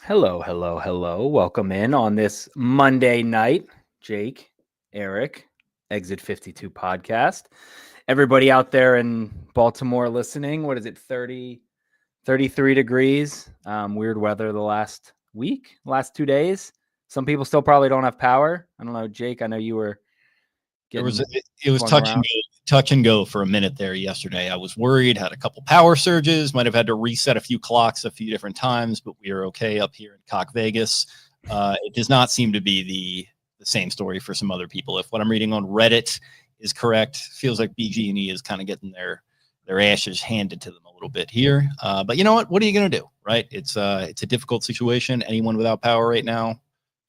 Hello, hello, hello. Welcome in on this Monday night. Jake, Eric, Exit 52 podcast. Everybody out there in Baltimore listening, what is it, 33 degrees? Weird weather the last week, last 2 days. Some people still probably don't have power. I don't know, Jake, I know you were It getting was touch and go for a minute there yesterday. I was worried, had a couple power surges, might have had to reset a few clocks a few different times, but we are okay up here in Cock Vegas. It does not seem to be the same story for some other people. If what I'm reading on Reddit is correct, feels like BG&E is kind of getting their ashes handed to them a little bit here. But you know what? What are you going to do, right? It's a difficult situation. Anyone without power right now,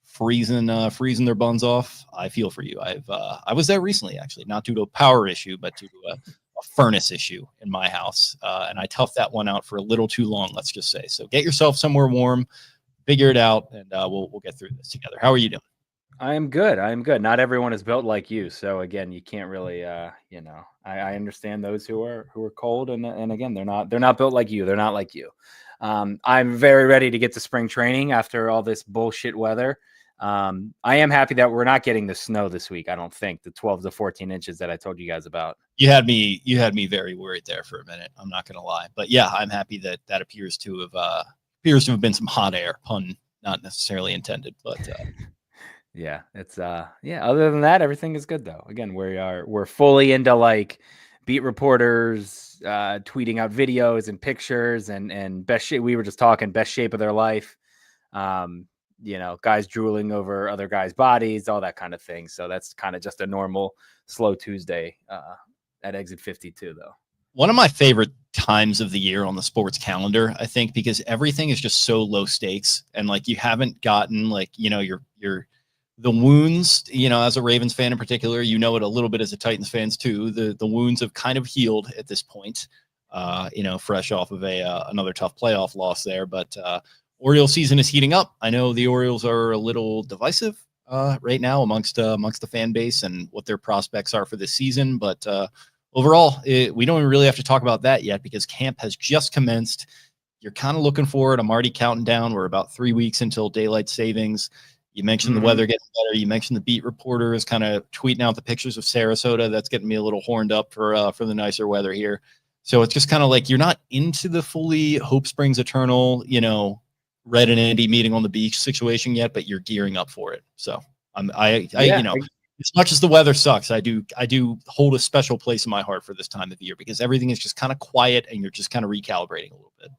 freezing their buns off. I feel for you. I was there recently, actually, not due to a power issue, but due to a furnace issue in my house, and I toughed that one out for a little too long, let's just say. So get yourself somewhere warm, figure it out, and we'll get through this together. How are you doing? I am good. Not everyone is built like you, so again, you can't really, I understand those who are cold, and again, they're not built like you. They're not like you. I'm very ready to get to spring training after all this bullshit weather. I am happy that we're not getting the snow this week. I don't think the 12 to 14 inches that I told you guys about. You had me very worried there for a minute. I'm not going to lie, but yeah, I'm happy that appears to have been some hot air, pun not necessarily intended, but. Yeah, it's other than that, everything is good though. Again, we're fully into like beat reporters tweeting out videos and pictures and best shape. We were just talking best shape of their life. Guys drooling over other guys' bodies, all that kind of thing. So that's kind of just a normal slow Tuesday at Exit 52 though. One of my favorite times of the year on the sports calendar, I think, because everything is just so low stakes and like you haven't gotten like, your the wounds, as a Ravens fan in particular, it a little bit as a Titans fans too. The wounds have kind of healed at this point, fresh off of another tough playoff loss there. But Orioles season is heating up. I know the Orioles are a little divisive right now amongst the fan base and what their prospects are for this season. But overall, we don't really have to talk about that yet because camp has just commenced. You're kind of looking forward. I'm already counting down. We're about 3 weeks until daylight savings. You mentioned the weather getting better. You mentioned the beat reporters kind of tweeting out the pictures of Sarasota. That's getting me a little horned up for the nicer weather here. So it's just kind of like you're not into the fully Hope Springs Eternal, Red and Andy meeting on the beach situation yet, but you're gearing up for it. So as much as the weather sucks, I do hold a special place in my heart for this time of year because everything is just kind of quiet and you're just kind of recalibrating a little bit.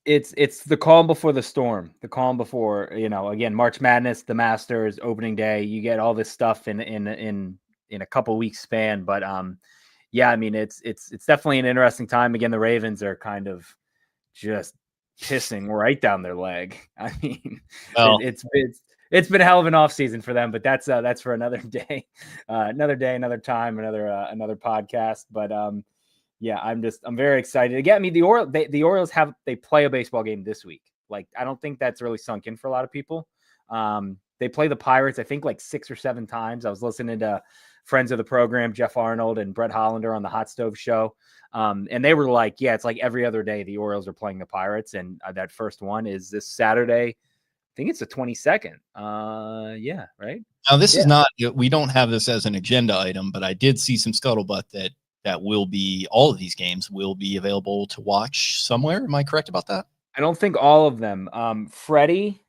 It's the calm before the storm, the calm before, again, March Madness, the Masters, opening day, you get all this stuff in a couple weeks span. But it's definitely an interesting time. Again, the Ravens are kind of just pissing right down their leg. I mean, it's been a hell of an offseason for them, but that's for another day, another time, another podcast. But yeah, I'm very excited. Again, I mean, the Orioles they play a baseball game this week. Like, I don't think that's really sunk in for a lot of people. They play the Pirates, I think, like 6 or 7 times. I was listening to friends of the program, Jeff Arnold and Brett Hollander on the Hot Stove Show. And they were like, yeah, it's like every other day the Orioles are playing the Pirates. And that first one is this Saturday. I think it's the 22nd. Yeah, right. Now, this is not, we don't have this as an agenda item, but I did see some scuttlebutt that will be, all of these games will be available to watch somewhere. Am I correct about that? I don't think all of them. Freddie,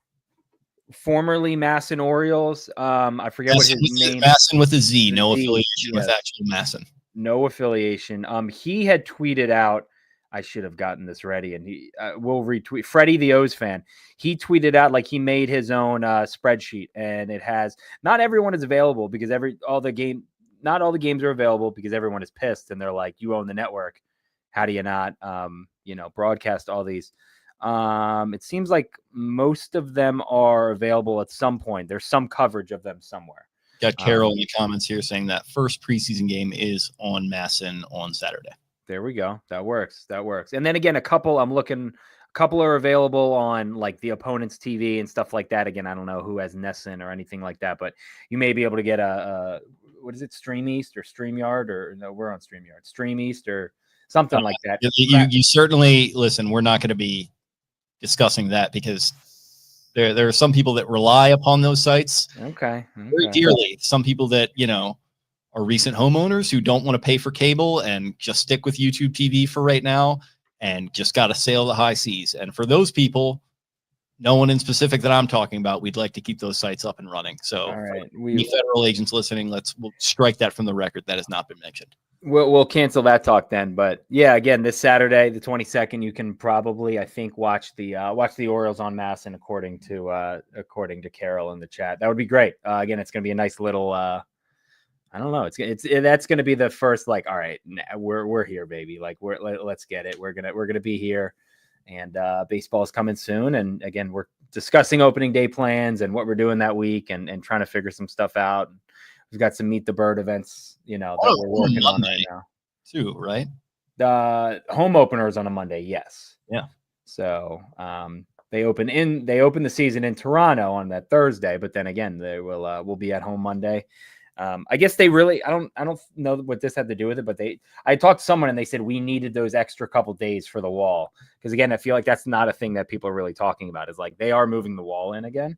formerly Masson Orioles. I forget what his name. Masson with a Z, no affiliation with actual Masson. No affiliation. He had tweeted out, I should have gotten this ready, and he will retweet. Freddie, the O's fan, he tweeted out like he made his own spreadsheet, and it has not everyone is available because not all the games are available because everyone is pissed and they're like, you own the network. How do you not, broadcast all these? It seems like most of them are available at some point. There's some coverage of them somewhere. Got Carol in the comments here saying that first preseason game is on Masson on Saturday. There we go. That works. And then again, a couple are available on like the opponent's TV and stuff like that. Again, I don't know who has Nesson or anything like that, but you may be able to get a what is it, Stream East or StreamYard, or no, we're on StreamYard, Stream East or something like that. You certainly, listen, we're not going to be discussing that because There are some people that rely upon those sites very Okay. dearly. Some people that, are recent homeowners who don't want to pay for cable and just stick with YouTube TV for right now and just got to sail the high seas. And for those people, no one in specific that I'm talking about, we'd like to keep those sites up and running. So all right, any federal agents listening, we'll strike that from the record. That has not been mentioned. We'll cancel that talk then. But yeah, again, this Saturday, the 22nd, you can probably, I think, watch the Orioles en masse, and according to Carol in the chat, that would be great. Again, it's going to be a nice little. I don't know. That's going to be the first, like, all right, we're here, baby. Like let's get it. We're gonna be here, and baseball is coming soon. And again, we're discussing opening day plans and what we're doing that week, and trying to figure some stuff out. We've got some Meet the Bird events, that we're working on right now too, right? The home opener is on a Monday. Yes. Yeah. So they open the season in Toronto on that Thursday, but then again, they will be at home Monday. I guess they really, I don't know what this had to do with it, but I talked to someone and they said we needed those extra couple days for the wall. Cause again, I feel like that's not a thing that people are really talking about, is like, they are moving the wall in again.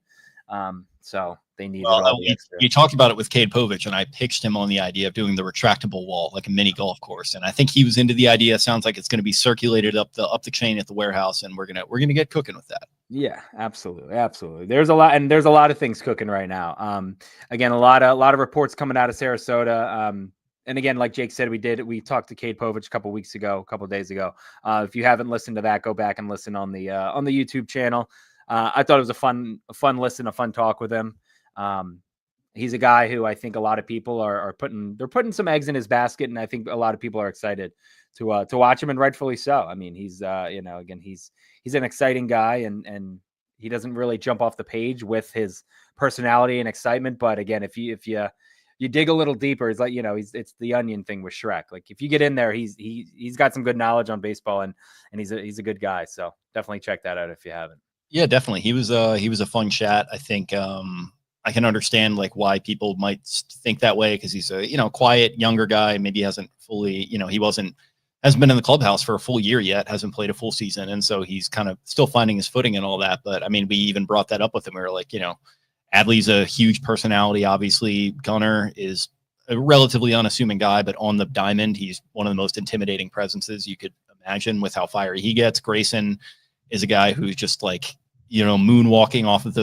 So they needed all the extra. You talked about it with Cade Povich, and I pitched him on the idea of doing the retractable wall, like a mini golf course. And I think he was into the idea. Sounds like it's going to be circulated up the chain at the warehouse, and we're gonna get cooking with that. Yeah, absolutely. There's a lot of things cooking right now. Again, a lot of reports coming out of Sarasota. And again, like Jake said, we talked to Cade Povich a couple days ago. If you haven't listened to that, go back and listen on the YouTube channel. I thought it was a fun listen, a fun talk with him. He's a guy who I think a lot of people are putting some eggs in his basket, and I think a lot of people are excited to watch him, and rightfully so. I mean, he's again, he's an exciting guy, and he doesn't really jump off the page with his personality and excitement. But again, if you dig a little deeper, it's like, it's the onion thing with Shrek. Like, if you get in there, he's got some good knowledge on baseball, and he's a good guy. So definitely check that out if you haven't. Yeah, definitely. He was a fun chat. I think I can understand like why people might think that way, because he's a quiet younger guy. Maybe hasn't fully hasn't been in the clubhouse for a full year yet, hasn't played a full season, and so he's kind of still finding his footing and all that. But I mean, we even brought that up with him. We were like, Adley's a huge personality. Obviously, Gunnar is a relatively unassuming guy, but on the diamond, he's one of the most intimidating presences you could imagine with how fiery he gets. Grayson is a guy who's just like, moonwalking off of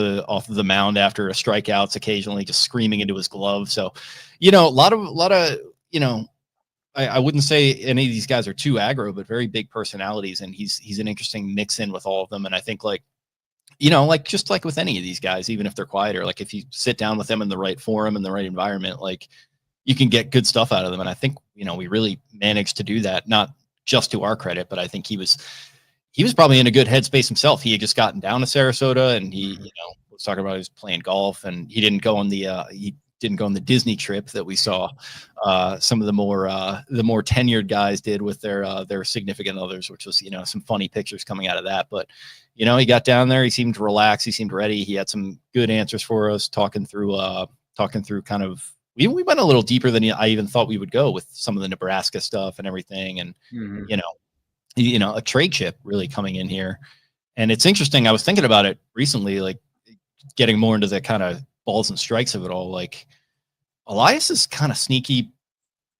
the mound after a strikeouts, occasionally just screaming into his glove. So, a lot of, I wouldn't say any of these guys are too aggro, but very big personalities. And he's an interesting mix in with all of them. And I think just like with any of these guys, even if they're quieter, like if you sit down with them in the right forum, in the right environment, like you can get good stuff out of them. And I think, we really managed to do that, not just to our credit, but I think he was probably in a good headspace himself. He had just gotten down to Sarasota, and he, was talking about he was playing golf, and he didn't go on the Disney trip that we saw some of the more tenured guys did with their significant others, which was, some funny pictures coming out of that. But, he got down there, he seemed relaxed, he seemed ready. He had some good answers for us, talking through kind of, we went a little deeper than I even thought we would go with some of the Nebraska stuff and everything. And, a trade chip really coming in here. And it's interesting. I was thinking about it recently, like getting more into the kind of balls and strikes of it all. Like, Elias is kind of sneaky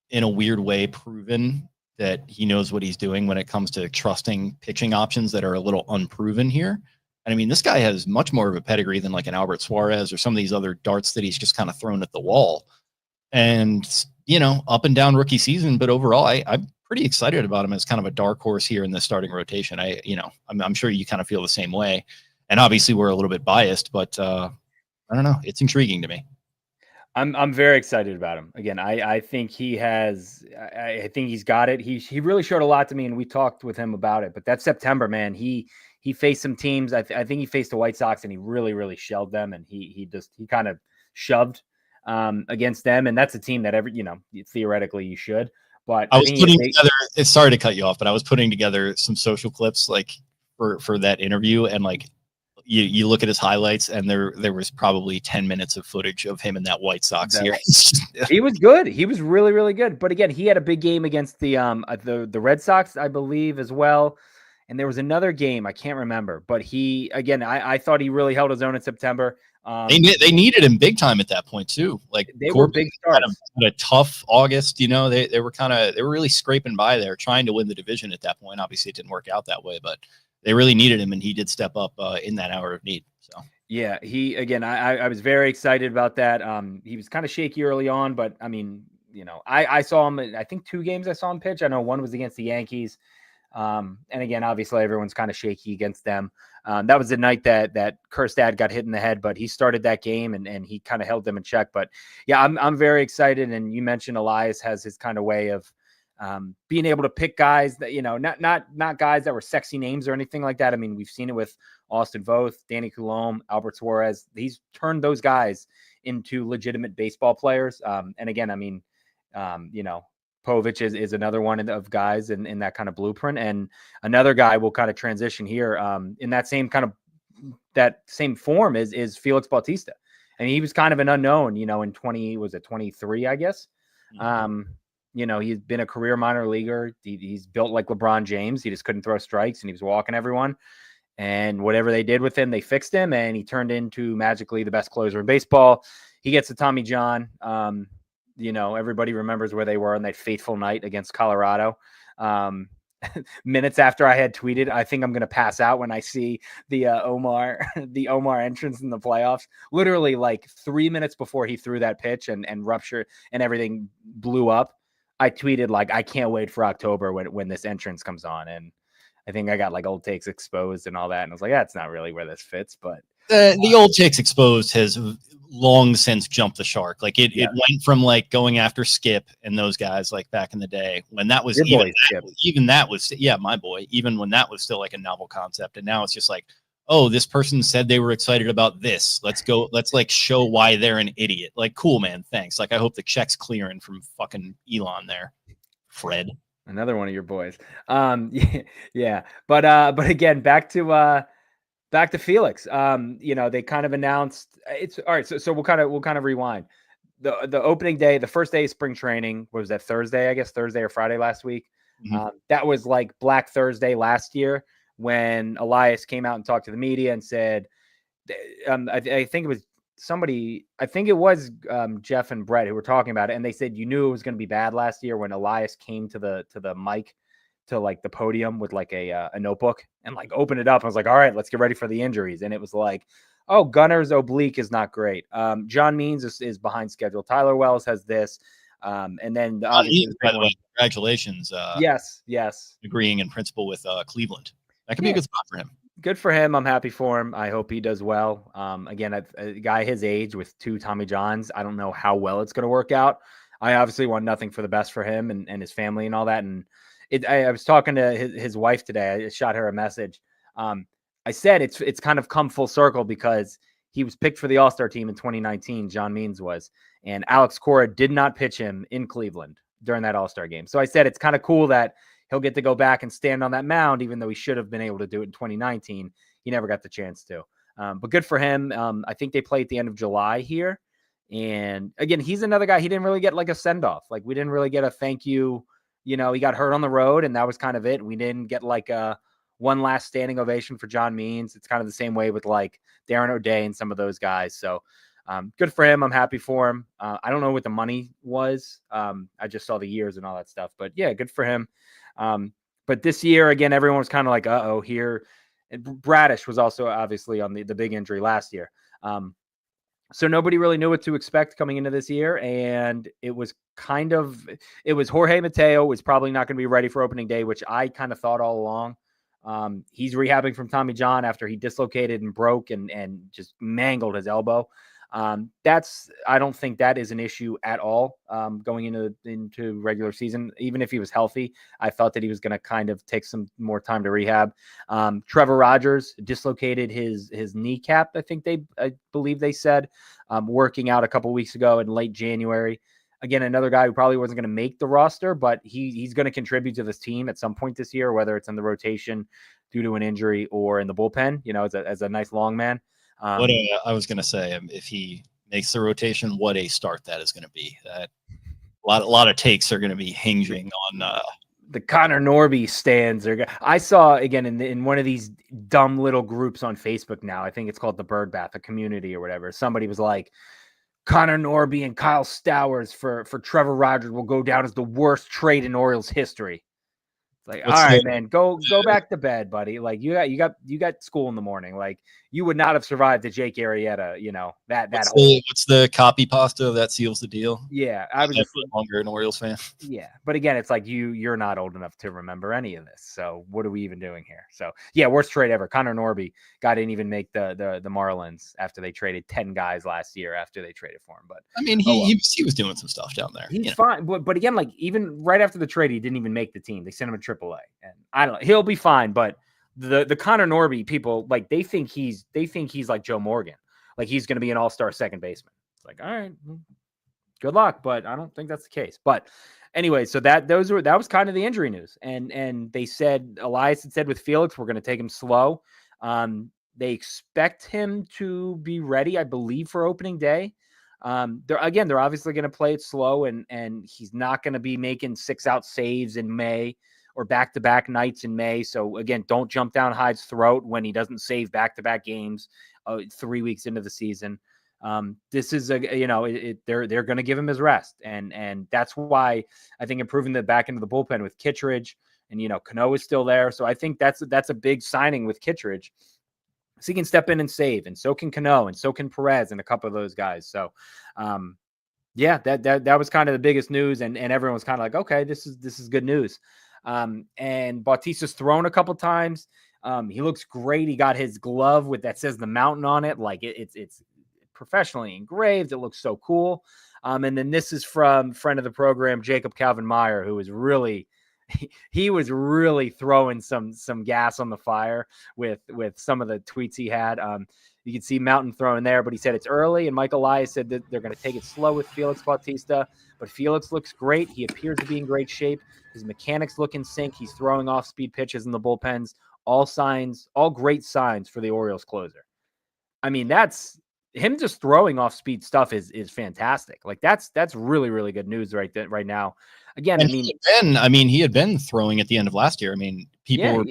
in a weird way, proven that he knows what he's doing when it comes to trusting pitching options that are a little unproven here. And I mean, this guy has much more of a pedigree than like an Albert Suarez or some of these other darts that he's just kind of thrown at the wall. And, up and down rookie season, but overall, I'm pretty excited about him as kind of a dark horse here in the starting rotation. I'm sure you kind of feel the same way. And obviously we're a little bit biased, but I don't know. It's intriguing to me. I'm very excited about him. Again, I think he has. I think he's got it. He really showed a lot to me, and we talked with him about it. But that September, man, he faced some teams. I think he faced the White Sox, and he really shelled them, and he kind of shoved against them. And that's a team that theoretically you should. But I was putting together. Sorry to cut you off, but I was putting together some social clips like for that interview, and like. You look at his highlights, and there was probably 10 minutes of footage of him in that White Sox series. He was good. He was really good. But again, he had a big game against the Red Sox, I believe, as well. And there was another game, I can't remember, but I thought he really held his own in September. They needed him big time at that point too. Like they were big starts. Had a tough August, they were really scraping by there, trying to win the division at that point. Obviously, it didn't work out that way, but they really needed him, and he did step up in that hour of need. So yeah, I was very excited about that. He was kind of shaky early on, but I mean, I saw him. I think 2 games I saw him pitch. I know one was against the Yankees. And again, obviously everyone's kind of shaky against them. That was the night that Kerstad got hit in the head, but he started that game and he kind of held them in check. But yeah, I'm very excited. And you mentioned Elias has his kind of way of being able to pick guys that, not guys that were sexy names or anything like that. I mean, we've seen it with Austin Voth, Danny Coulombe, Albert Suarez. He's turned those guys into legitimate baseball players. And again, I mean, Povich is another one of guys in that kind of blueprint. And another guy will kind of transition here in that same kind of that same form is Felix Bautista. I mean, he was kind of an unknown, in 23, I guess. Mm-hmm. He's been a career minor leaguer. He's built like LeBron James. He just couldn't throw strikes and he was walking everyone. And whatever they did with him, they fixed him and he turned into magically the best closer in baseball. He gets the Tommy John. Everybody remembers where they were on that fateful night against Colorado. Minutes after I had tweeted, I think I'm going to pass out when I see the Omar entrance in the playoffs. Literally like 3 minutes before he threw that pitch and ruptured and everything blew up, I tweeted like, I can't wait for October when this entrance comes on. And I think I got like old takes exposed and all that. And I was like, that's not really where this fits, but the old takes exposed has long since jumped the shark. Like it went from like going after Skip and those guys like back in the day when that was my boy, even when that was still like a novel concept. And now it's just like, oh, this person said they were excited about this. Let's like show why they're an idiot. Like, cool, man. Thanks. Like, I hope the check's clearing from fucking Elon there. Fred. Another one of your boys. Yeah. But again, back to Felix. They kind of announced it's all right. So we'll kind of rewind. The opening day, the first day of spring training was that Thursday, I guess Thursday or Friday last week. Mm-hmm. That was like Black Thursday last year when Elias came out and talked to the media and said, I think it was somebody, I think it was Jeff and Brett who were talking about it. And they said, you knew it was going to be bad last year when Elias came to the mic, to like the podium with like a notebook and like open it up. I was like, all right, let's get ready for the injuries. And it was like, oh, Gunner's oblique is not great. John Means is behind schedule. Tyler Wells has this. And then by the way, congratulations. Yes. Agreeing in principle with Cleveland. That could be a good spot for him. Good for him. I'm happy for him. I hope he does well. Again, a guy his age with 2 Tommy Johns, I don't know how well it's going to work out. I obviously want nothing for the best for him and his family and all that. And I was talking to his wife today. I shot her a message. I said it's kind of come full circle because he was picked for the All-Star team in 2019. John Means was, and Alex Cora did not pitch him in Cleveland during that All-Star game. So I said it's kind of cool that he'll get to go back and stand on that mound, even though he should have been able to do it in 2019. He never got the chance to. But good for him. I think they play at the end of July here. And again, he's another guy. He didn't really get like a send-off. Like we didn't really get a thank you. He got hurt on the road and that was kind of it. We didn't get like a one last standing ovation for John Means. It's kind of the same way with like Darren O'Day and some of those guys. So good for him. I'm happy for him. I don't know what the money was. I just saw the years and all that stuff, but yeah, good for him. But this year, again, everyone was kind of like, here. And Bradish was also obviously on the big injury last year. So nobody really knew what to expect coming into this year. And it was Jorge Mateo was probably not going to be ready for opening day, which I kind of thought all along. He's rehabbing from Tommy John after he dislocated and broke and just mangled his elbow. I don't think that is an issue at all going into regular season. Even if he was healthy, I felt that he was going to kind of take some more time to rehab. Trevor Rogers dislocated his kneecap. I believe they said working out a couple weeks ago in late January. Again, another guy who probably wasn't going to make the roster, but he's going to contribute to this team at some point this year, whether it's in the rotation due to an injury or in the bullpen, as a nice long man. I was going to say, if he makes the rotation, what a start that is going to be. That a lot of takes are going to be hinging on the Connor Norby stands I saw again in one of these dumb little groups on Facebook now. I think it's called the Bird Bath, a community or whatever. Somebody was like, Connor Norby and Kyle Stowers for Trevor Rogers will go down as the worst trade in Orioles history. Like, all right, man, go back to bed, buddy. Like you got school in the morning. Like you would not have survived the Jake Arrieta, what's the copy pasta that seals the deal? Yeah, I was just no longer an Orioles fan. Yeah, but again, it's like you're not old enough to remember any of this. So what are we even doing here? So yeah, worst trade ever. Connor Norby didn't even make the Marlins after they traded 10 guys last year after they traded for him. But I mean, he was doing some stuff down there. He's fine, but again, like even right after the trade, he didn't even make the team. They sent him to AAA, and I don't know. He'll be fine, but the Connor Norby people, like they think he's like Joe Morgan, like he's going to be an all-star second baseman. It's like, all right, good luck, but I don't think that's the case. But anyway, so that was kind of the injury news, and they said Elias had said with Felix, we're going to take him slow. They expect him to be ready, I believe, for opening day. They're obviously going to play it slow, and he's not going to be making 6-out saves in May or back-to-back nights in May. So again, don't jump down Hyde's throat when he doesn't save back-to-back games 3 weeks into the season. This is they're going to give him his rest, and that's why I think improving the back end of the bullpen with Kittredge and Cano is still there. So I think that's a big signing with Kittredge. So he can step in and save, and so can Cano, and so can Perez, and a couple of those guys. So, yeah, that was kind of the biggest news, and everyone was kind of like, okay, this is good news. And Bautista's thrown a couple times. He looks great. He got his glove that says the Mountain on it, like it's professionally engraved. It looks so cool. And then this is from friend of the program, Jacob Calvin Meyer, who was really. He was really throwing some gas on the fire with some of the tweets he had. You can see Mountain throwing there, but he said it's early, and Mike Elias said that they're going to take it slow with Felix Bautista, but Felix looks great. He appears to be in great shape. His mechanics look in sync. He's throwing off-speed pitches in the bullpens. All great signs for the Orioles closer. I mean, that's him just throwing off-speed stuff is fantastic. Like that's really, really good news right now. Again, and he had been throwing at the end of last year. I mean, people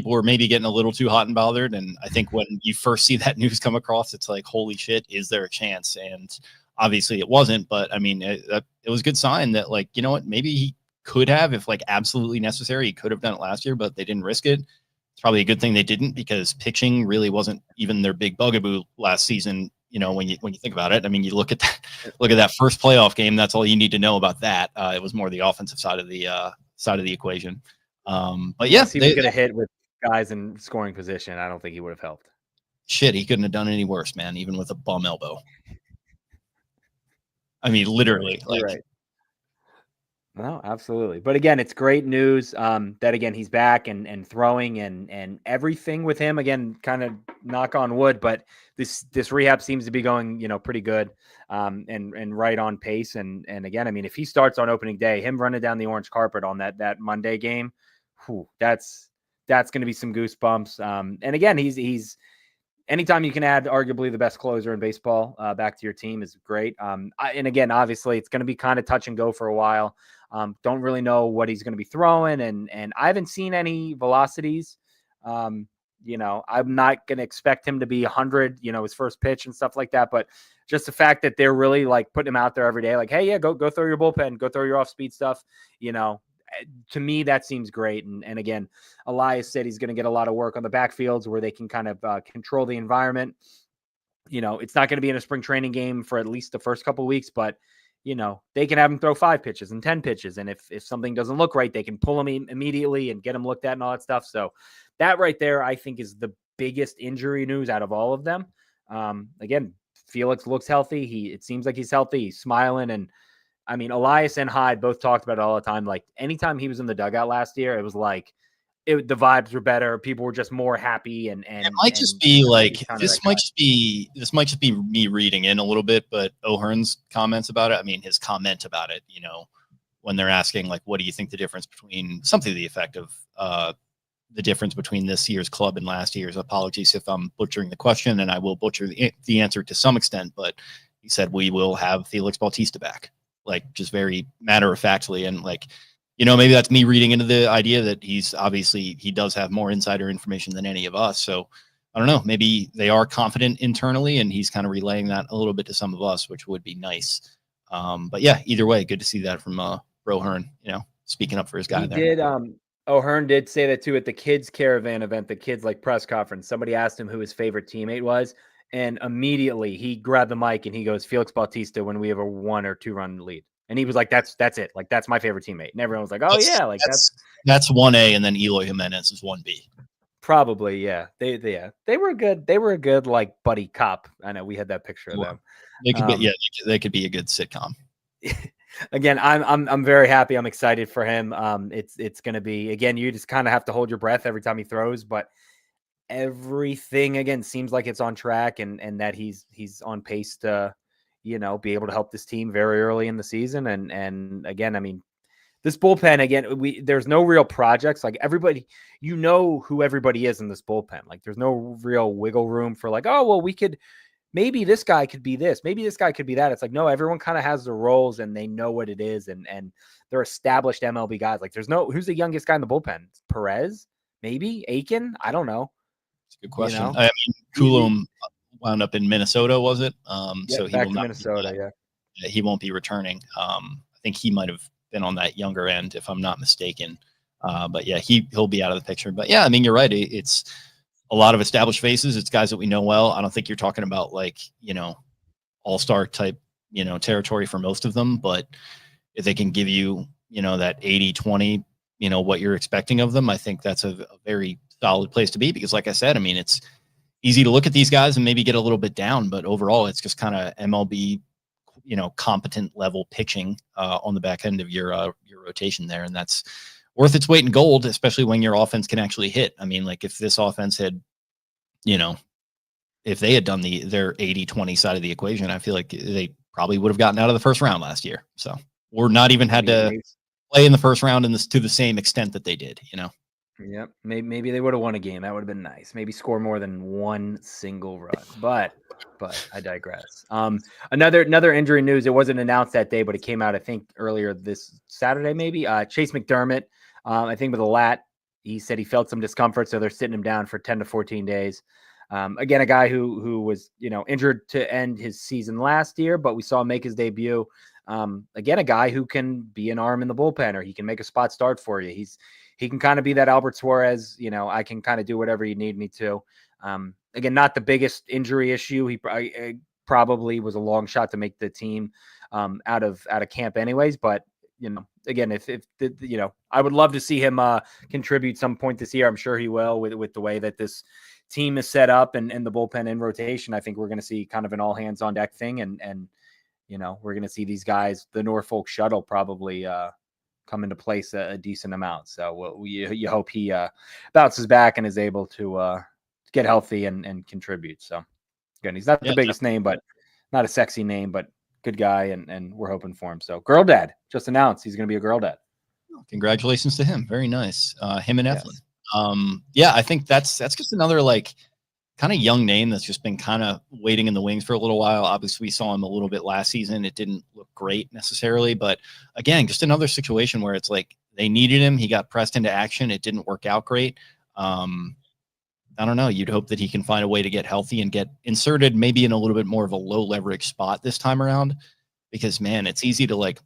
were maybe getting a little too hot and bothered. And I think when you first see that news come across, it's like, holy shit, is there a chance? And obviously it wasn't, but I mean, it was a good sign that, like, you know what, maybe he could have, if like absolutely necessary, he could have done it last year, but they didn't risk it. It's probably a good thing they didn't, because pitching really wasn't even their big bugaboo last season. When you think about it, I mean, you look at that first playoff game. That's all you need to know about that. It was more the offensive side of the equation. But yeah, he was going to hit with guys in scoring position. I don't think he would have helped. Shit, he couldn't have done any worse, man. Even with a bum elbow. I mean, literally. Right. No, absolutely. But again, it's great news that again he's back and throwing and everything with him. Again, kind of knock on wood, but this rehab seems to be going pretty good and right on pace. And again, I mean, if he starts on opening day, him running down the orange carpet on that Monday game, that's going to be some goosebumps. And again, he's anytime you can add arguably the best closer in baseball back to your team is great. And again, obviously, it's going to be kind of touch and go for a while. Don't really know what he's going to be throwing, and I haven't seen any velocities. I'm not going to expect him to be 100, his first pitch and stuff like that. But just the fact that they're really like putting him out there every day, like, hey, yeah, go throw your bullpen, go throw your off-speed stuff. To me, that seems great. And again, Elias said he's going to get a lot of work on the backfields where they can kind of control the environment. It's not going to be in a spring training game for at least the first couple of weeks, but they can have him throw 5 pitches and 10 pitches. And if something doesn't look right, they can pull him immediately and get him looked at and all that stuff. So that right there, I think, is the biggest injury news out of all of them. Again, Felix looks healthy. It seems like he's healthy. He's smiling. And I mean, Elias and Hyde both talked about it all the time. Like anytime he was in the dugout last year, it was like the vibes were better. People were just more happy. And it might just be like, this might just be me reading in a little bit, but O'Hearn's comments about it. I mean, his comment about it, when they're asking, like, what do you think the difference between something to the effect of the difference between this year's club and last year's? Apologies if I'm butchering the question, and I will butcher the answer to some extent, but he said, we will have Felix Bautista back. Like, just very matter of factly. And like, maybe that's me reading into the idea that he does have more insider information than any of us. So I don't know, maybe they are confident internally and he's kind of relaying that a little bit to some of us, which would be nice. But yeah, either way, good to see that from Bro Hearn, speaking up for his guy there. Did O'Hearn did say that too at the kids caravan event, the kids like press conference. Somebody asked him who his favorite teammate was, and immediately he grabbed the mic and he goes, Felix Bautista, when we have a 1 or 2 run lead. And he was like, that's it. Like, that's my favorite teammate. And everyone was like, oh yeah, like that's 1A, and then Eloy Jimenez is 1B. Probably, yeah. They were good. They were a good like buddy cop. I know we had that picture of them. They could be a good sitcom. Again, I'm very happy. I'm excited for him. It's going to be, again, you just kind of have to hold your breath every time he throws, but everything again seems like it's on track and that he's on pace to, be able to help this team very early in the season. And again, I mean, this bullpen, again, there's no real projects. Like everybody, who everybody is in this bullpen. Like there's no real wiggle room for like, oh, well, maybe this guy could be this. Maybe this guy could be that. It's like, no, everyone kind of has their roles and they know what it is. And they're established MLB guys. Like who's the youngest guy in the bullpen? Perez? Maybe? Aiken? I don't know. It's a good question. I mean, Coulomb wound up in Minnesota, was it? So he back will to not Minnesota, he won't be returning. I think he might have been on that younger end, if I'm not mistaken. But yeah, he'll be out of the picture. But yeah, I mean, you're right. It's a lot of established faces. It's guys that we know well. I don't think you're talking about like, all-star type, territory for most of them, but if they can give you, that 80-20, what you're expecting of them, I think that's a very solid place to be because like I said, I mean, it's easy to look at these guys and maybe get a little bit down, but overall it's just kind of MLB, competent level pitching on the back end of your rotation there. And that's worth its weight in gold, especially when your offense can actually hit. I mean, like if this offense had, if they had done their 80-20 side of the equation, I feel like they probably would have gotten out of the first round last year. So we're not even had to play in the first round to the same extent that they did, Yep. Maybe they would have won a game. That would have been nice. Maybe score more than one single run. But I digress. Another injury news. It wasn't announced that day, but it came out, I think, earlier this Saturday, maybe. Chase McDermott, I think with a lat, he said he felt some discomfort, so they're sitting him down for 10 to 14 days. Again, a guy who was, injured to end his season last year, but we saw him make his debut. Again, a guy who can be an arm in the bullpen, or he can make a spot start for you. He can kind of be that Albert Suarez, I can kind of do whatever you need me to. Again, not the biggest injury issue. He probably was a long shot to make the team out of camp anyways. But, again, if I would love to see him contribute some point this year. I'm sure he will with the way that this team is set up and the bullpen in rotation. I think we're going to see kind of an all hands on deck thing. And we're going to see these guys, the Norfolk shuttle probably come into place a decent amount. So you hope he bounces back and is able to get healthy and contribute. So again, he's not the biggest name, but not a sexy name, but good guy. And we're hoping for him. So girl dad just announced he's going to be a girl dad. Congratulations to him. Very nice. Him and Eflin. Yes. I think that's just another like kind of young name that's just been kind of waiting in the wings for a little while. Obviously, we saw him a little bit last season. It didn't look great necessarily, but again, just another situation where it's like they needed him. He got pressed into action. It didn't work out great. I don't know. You'd hope that he can find a way to get healthy and get inserted maybe in a little bit more of a low leverage spot this time around, because man, it's easy to like,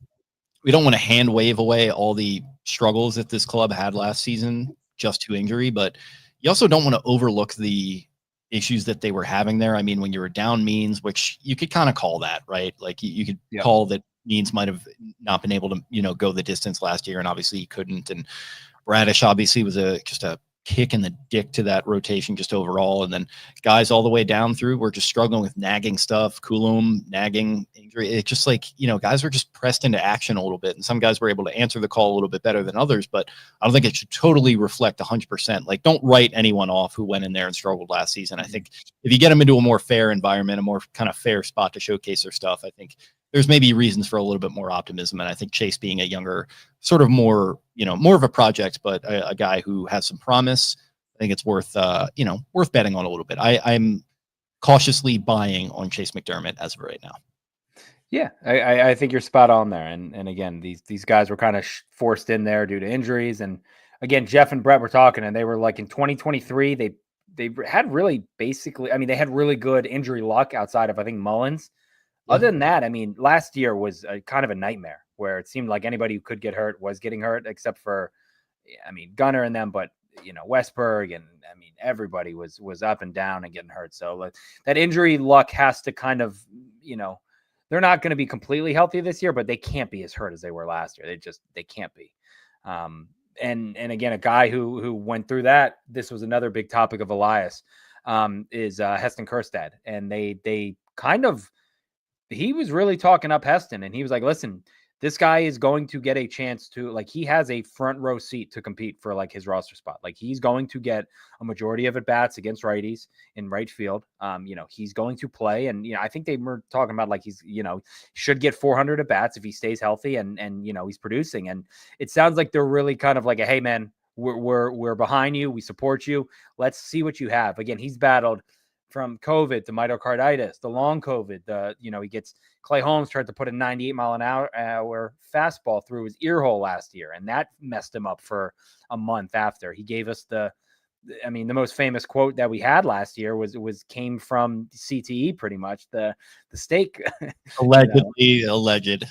we don't want to hand wave away all the struggles that this club had last season just to injury, but you also don't want to overlook the issues that they were having there. I mean, when you were down Means, which you could kind of call that, right? Like you could call that Means might have not been able to, go the distance last year. And obviously he couldn't. And Bradish obviously was just a kick in the dick to that rotation just overall. And then guys all the way down through were just struggling with nagging stuff, Coulomb, nagging injury. It's just like, guys were just pressed into action a little bit. And some guys were able to answer the call a little bit better than others, but I don't think it should totally reflect 100%. Like, don't write anyone off who went in there and struggled last season. I think if you get them into a more fair environment, a more kind of fair spot to showcase their stuff, I think there's maybe reasons for a little bit more optimism. And I think Chase being a younger, sort of more, more of a project, but a guy who has some promise, I think it's worth, worth betting on a little bit. I'm cautiously buying on Chase McDermott as of right now. Yeah, I think you're spot on there. And again, these guys were kind of forced in there due to injuries. And again, Jeff and Brett were talking, and they were like in 2023, they had really basically, I mean, they had really good injury luck outside of, I think, Mullins. Yeah. Other than that, I mean, last year was kind of a nightmare where it seemed like anybody who could get hurt was getting hurt, except for, I mean, Gunnar and them, but Westberg, and I mean, everybody was up and down and getting hurt. So that injury luck has to kind of, they're not going to be completely healthy this year, but they can't be as hurt as they were last year. They can't be. And again, a guy who went through that, this was another big topic of Elias, is Heston Kjerstad. And they kind of, he was really talking up Heston, and he was like, listen, this guy is going to get a chance to, like, he has a front row seat to compete for like his roster spot. Like, he's going to get a majority of at bats against righties in right field. He's going to play. And, I think they were talking about like, he's, should get 400 at bats if he stays healthy and he's producing. And it sounds like they're really kind of like hey man, we're behind you. We support you. Let's see what you have. Again, he's battled from COVID to myocarditis, the long COVID, he gets, Clay Holmes tried to put a 98 mile an hour fastball through his ear hole last year, and that messed him up for a month after. He gave us the most famous quote that we had last year came from CTE, pretty much, the steak. Allegedly, alleged.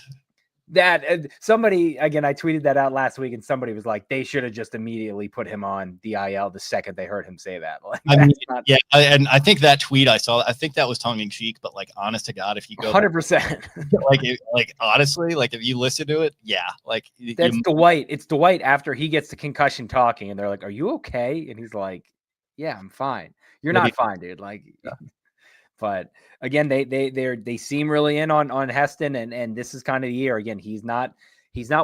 That somebody, again, I tweeted that out last week, and somebody was like, they should have just immediately put him on the IL the second they heard him say that. Like, and I think that tweet I saw, I think that was tongue in cheek, but like, honest to God, if you go 100%, like honestly, like if you listen to it, yeah, like that's Dwight. It's Dwight after he gets the concussion talking, and they're like, "Are you okay?" And he's like, "Yeah, I'm fine." You're not fine, dude. Like. Yeah. But again, they seem really in on Heston, and this is kind of the year. Again, he's not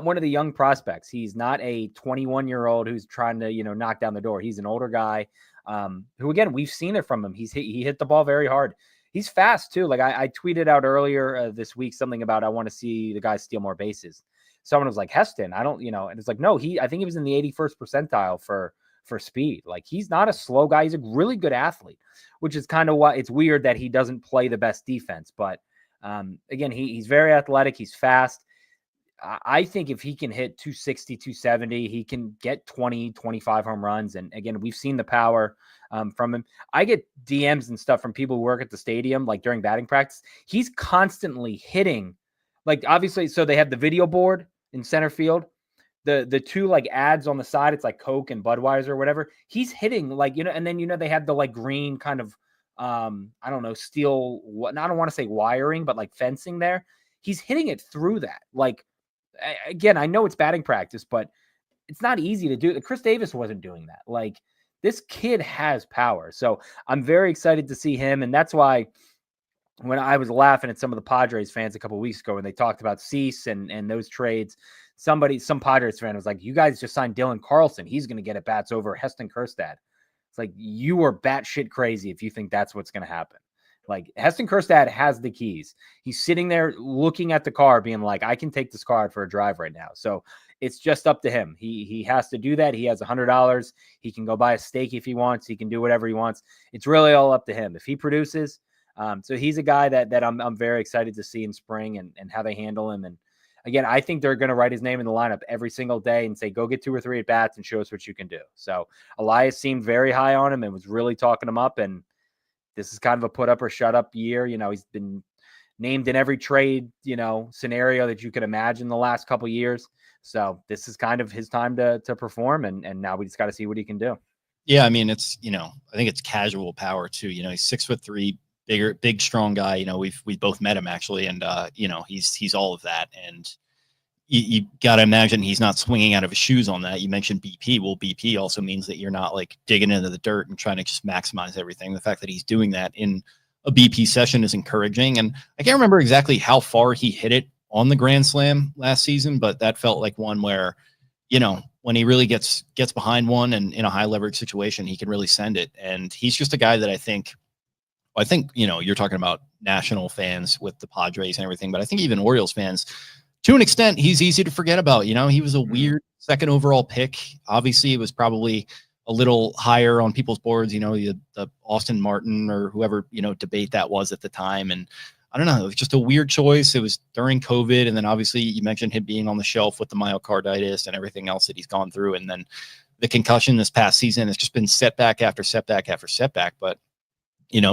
one of the young prospects. He's not a 21-year-old who's trying to knock down the door. He's an older guy who, again, we've seen it from him. He hit the ball very hard. He's fast too. Like I tweeted out earlier this week something about I want to see the guy steal more bases. Someone was like, Heston, I don't, and it's like, no, I think he was in the 81st percentile for speed. Like, he's not a slow guy. He's a really good athlete, which is kind of why it's weird that he doesn't play the best defense. But again, he's very athletic. He's fast. I think if he can hit 260, 270, he can get 20, 25 home runs. And again, we've seen the power from him. I get DMs and stuff from people who work at the stadium, like during batting practice. He's constantly hitting, like, obviously, so they have the video board in center field. The two like ads on the side, it's like Coke and Budweiser or whatever. He's hitting like, and then, they have the like green kind of, I don't know, steel, I don't want to say wiring, but like fencing there. He's hitting it through that. Like, again, I know it's batting practice, but it's not easy to do. Chris Davis wasn't doing that. Like, this kid has power. So I'm very excited to see him. And that's why when I was laughing at some of the Padres fans a couple of weeks ago, when they talked about Cease and those trades, some Padres fan was like, you guys just signed Dylan Carlson. He's going to get at bats over Heston Kjerstad. It's like, you are batshit crazy if you think that's what's going to happen. Like, Heston Kjerstad has the keys. He's sitting there looking at the car being like, I can take this car out for a drive right now. So it's just up to him. He has to do that. He has $100. He can go buy a steak if he wants. He can do whatever he wants. It's really all up to him. If he produces, so he's a guy that I'm very excited to see in spring and how they handle him. And again, I think they're going to write his name in the lineup every single day and say, go get 2 or 3 at bats and show us what you can do. So Elias seemed very high on him and was really talking him up. And this is kind of a put up or shut up year. He's been named in every trade, scenario that you could imagine the last couple of years. So this is kind of his time to perform. And now we just got to see what he can do. Yeah. I mean, it's, I think it's casual power too. He's 6'3", big, strong guy. We've both met him actually. And, he's all of that. And you got to imagine he's not swinging out of his shoes on that. You mentioned BP. Well, BP also means that you're not like digging into the dirt and trying to just maximize everything. The fact that he's doing that in a BP session is encouraging. And I can't remember exactly how far he hit it on the Grand Slam last season, but that felt like one where, when he really gets behind one and in a high leverage situation, he can really send it. And he's just a guy that I think, you're talking about national fans with the Padres and everything, but I think even Orioles fans, to an extent, he's easy to forget about. He was a weird second overall pick. Obviously, it was probably a little higher on people's boards, the Austin Martin or whoever, debate that was at the time. And I don't know. It was just a weird choice. It was during COVID. And then obviously you mentioned him being on the shelf with the myocarditis and everything else that he's gone through. And then the concussion this past season has just been setback after setback after setback. But,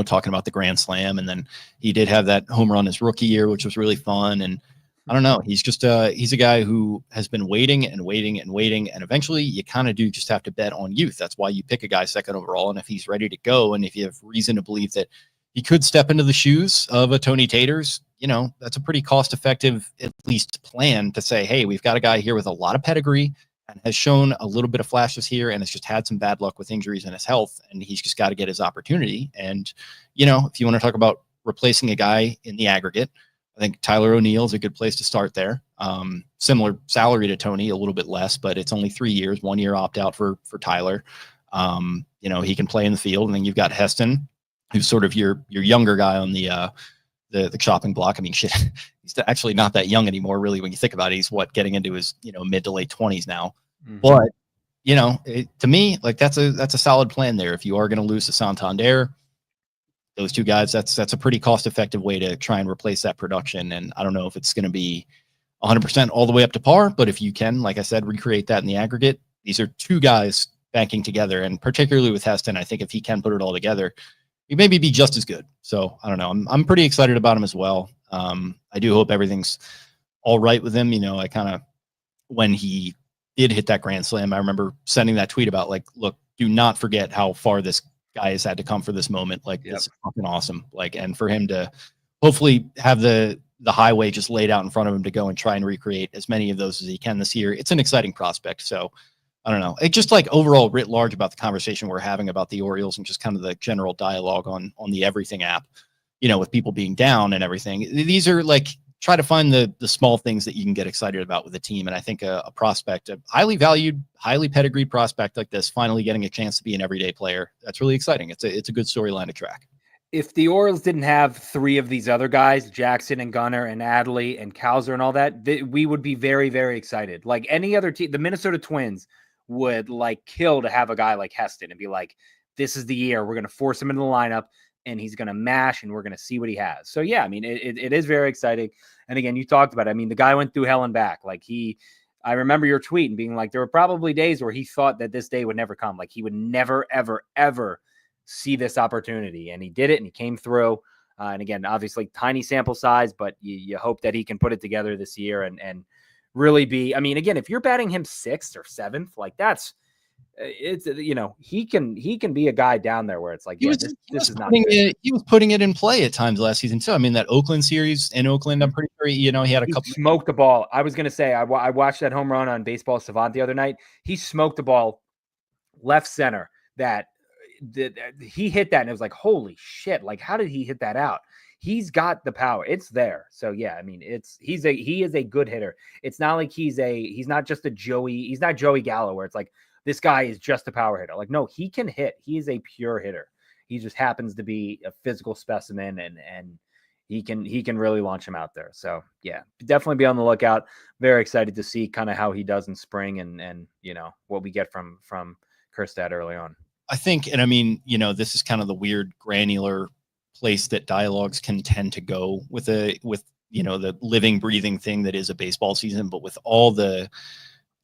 talking about the Grand Slam, and then he did have that home run his rookie year, which was really fun. And I don't know. He's just he's a guy who has been waiting and waiting and waiting. And eventually you kind of do just have to bet on youth. That's why you pick a guy second overall. And if he's ready to go, and if you have reason to believe that he could step into the shoes of a Tony Taters, that's a pretty cost-effective, at least, plan to say, hey, we've got a guy here with a lot of pedigree and has shown a little bit of flashes here and has just had some bad luck with injuries and his health, and he's just got to get his opportunity. And, if you want to talk about replacing a guy in the aggregate, I think Tyler O'Neill is a good place to start there. Similar salary to Tony, a little bit less, but it's only 3 years, 1 year opt-out for Tyler. He can play in the field, and then you've got Heston, who's sort of your younger guy on the chopping block. I mean, shit, he's actually not that young anymore, really, when you think about it. He's getting into his mid to late 20s now. Mm-hmm. But to me, like that's a solid plan there. If you are going to lose to Santander, those two guys, that's a pretty cost effective way to try and replace that production. And I don't know if it's going to be 100% all the way up to par, but if you can, like I said, recreate that in the aggregate, these are two guys banking together. And particularly with Heston, I think if he can put it all together, he maybe be just as good. So I don't know. I'm pretty excited about him as well. I do hope everything's all right with him. I kind of, when he did hit that Grand Slam, I remember sending that tweet about look, do not forget how far this guy has had to come for this moment. It's fucking awesome. And for him to hopefully have the highway just laid out in front of him to go and try and recreate as many of those as he can this year. It's an exciting prospect. So I don't know. It just overall writ large about the conversation we're having about the Orioles and just kind of the general dialogue on the Everything app, with people being down and everything. These are try to find the small things that you can get excited about with the team. And I think a prospect, a highly valued, highly pedigreed prospect like this, finally getting a chance to be an everyday player, that's really exciting. It's a good storyline to track. If the Orioles didn't have three of these other guys, Jackson and Gunnar and Adley and Cowser and all that, we would be very, very excited. Like any other team, the Minnesota Twins would kill to have a guy like Heston and be like, this is the year we're going to force him into the lineup and he's going to mash and we're going to see what he has. So yeah, I mean, it is very exciting. And again, you talked about it. I mean, the guy went through hell and back. I remember your tweet and being like, there were probably days where he thought that this day would never come. He would never, ever, ever see this opportunity. And he did it and he came through. And again, obviously tiny sample size, but you hope that he can put it together this year and really be, I mean, again, if you're batting him 6th or 7th, he can be a guy down there where it's this is not good. He was putting it in play at times last season too. I mean, that Oakland series in Oakland, I'm pretty sure, he had a couple. Smoked the ball. I was going to say, I watched that home run on Baseball Savant the other night. He smoked the ball left center that he hit that. And it was like, holy shit. How did he hit that out? He's got the power. It's there. So yeah, I mean, he is a good hitter. It's not like he's not just he's not Joey Gallo where it's this guy is just a power hitter. No, he can hit. He is a pure hitter. He just happens to be a physical specimen and he can really launch him out there. So yeah, definitely be on the lookout. Very excited to see kind of how he does in spring and what we get from Kjerstad early on. I think, and I mean, this is kind of the weird granular place that dialogues can tend to go with the living, breathing thing that is a baseball season, but with all the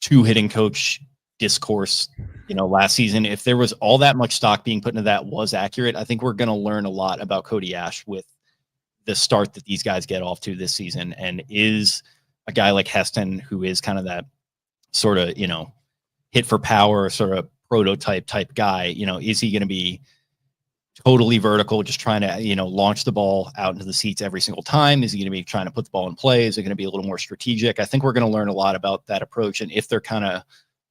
2 hitting coach discourse, last season, if there was all that much stock being put into that was accurate, I think we're going to learn a lot about Cody Ash with the start that these guys get off to this season. And is a guy like Heston, who is kind of that sort of, hit for power, sort of prototype type guy, is he going to be totally vertical, just trying to, launch the ball out into the seats every single time? Is he going to be trying to put the ball in play? Is it going to be a little more strategic? I think we're going to learn a lot about that approach. And if they're kind of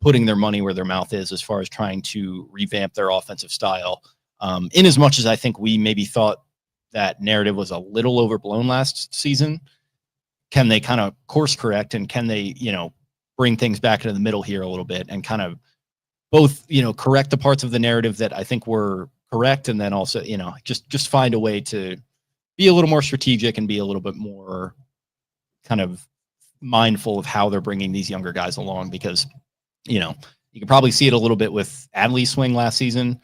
putting their money where their mouth is as far as trying to revamp their offensive style, in as much as I think we maybe thought that narrative was a little overblown last season, can they kind of course correct and can they, bring things back into the middle here a little bit and kind of both, correct the parts of the narrative that I think were correct. And then also, just find a way to be a little more strategic and be a little bit more kind of mindful of how they're bringing these younger guys along, because, you can probably see it a little bit with Adley's swing last season.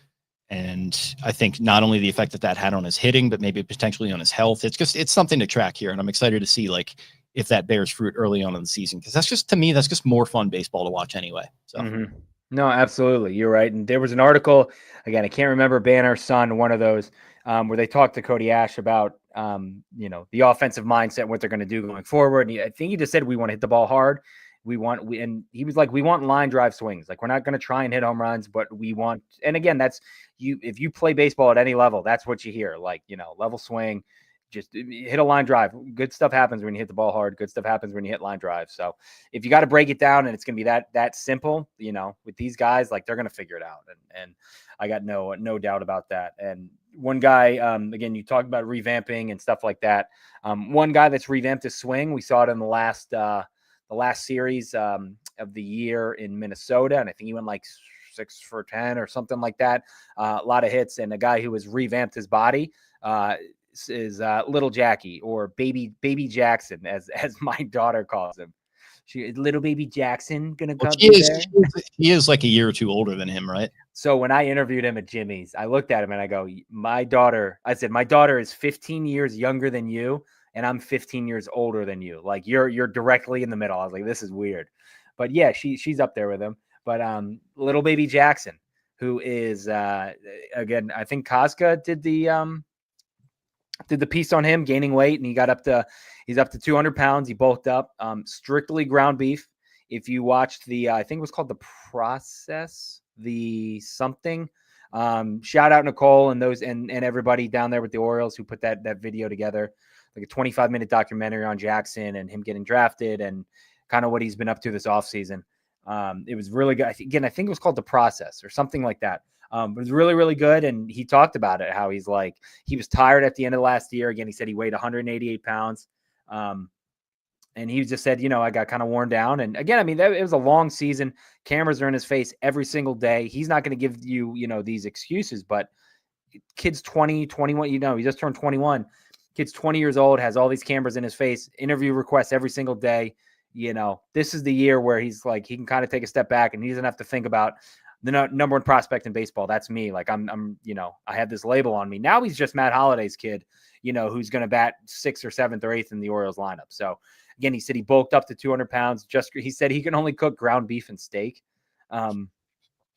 And I think not only the effect that had on his hitting, but maybe potentially on his health. It's something to track here. And I'm excited to see like if that bears fruit early on in the season. Cause that's just, to me, that's just more fun baseball to watch anyway. So. No, absolutely. You're right. And there was an article, again, I can't remember, Banner, Sun, one of those, where they talked to Cody Ash about, the offensive mindset, what they're going to do going forward. And I think he just said, we want to hit the ball hard. And he was like, we want line drive swings. Like, we're not going to try and hit home runs, but we want, and again, that's if you play baseball at any level, that's what you hear. Like, level swing, just hit a line drive. Good stuff happens when you hit the ball hard. Good stuff happens when you hit line drive. So if you got to break it down and it's going to be that simple, with these guys, like, they're going to figure it out. And I got no doubt about that. And one guy, again, you talked about revamping and stuff like that. One guy that's revamped his swing, we saw it in the last series of the year in Minnesota. And I think he went like 6 for 10 or something like that. A lot of hits. And a guy who has revamped his body, is Little Jackie, or baby Jackson, as my daughter calls him. Little baby Jackson gonna come there. He is like a year or two older than him, right? So when I interviewed him at Jimmy's, I looked at him and I go, my daughter is 15 years younger than you, and I'm 15 years older than you. Like, you're directly in the middle. I was like, this is weird. But yeah, she's up there with him. But little baby Jackson, who is again, I think Cosca did the piece on him, gaining weight, and he's up to 200 pounds. He bulked up, strictly ground beef. If you watched I think it was called The Process, shout out Nicole and those, and everybody down there with the Orioles who put that video together, like a 25-minute documentary on Jackson and him getting drafted and kind of what he's been up to this offseason. It was really good. I think it was called The Process or something like that. It was really, really good. And he talked about it, how he's like, he was tired at the end of last year. Again, he said he weighed 188 pounds. And he just said, I got kind of worn down. And again, I mean, it was a long season. Cameras are in his face every single day. He's not going to give you, these excuses, but kid's 20, 21, he just turned 21. Kid's 20 years old, has all these cameras in his face, interview requests every single day. This is the year where he's like, he can kind of take a step back and he doesn't have to think about the number one prospect in baseball. That's me. Like, I'm I have this label on me. Now he's just Matt Holliday's kid, who's going to bat 6th or 7th or 8th in the Orioles lineup. So again, he said he bulked up to 200 pounds. He said he can only cook ground beef and steak.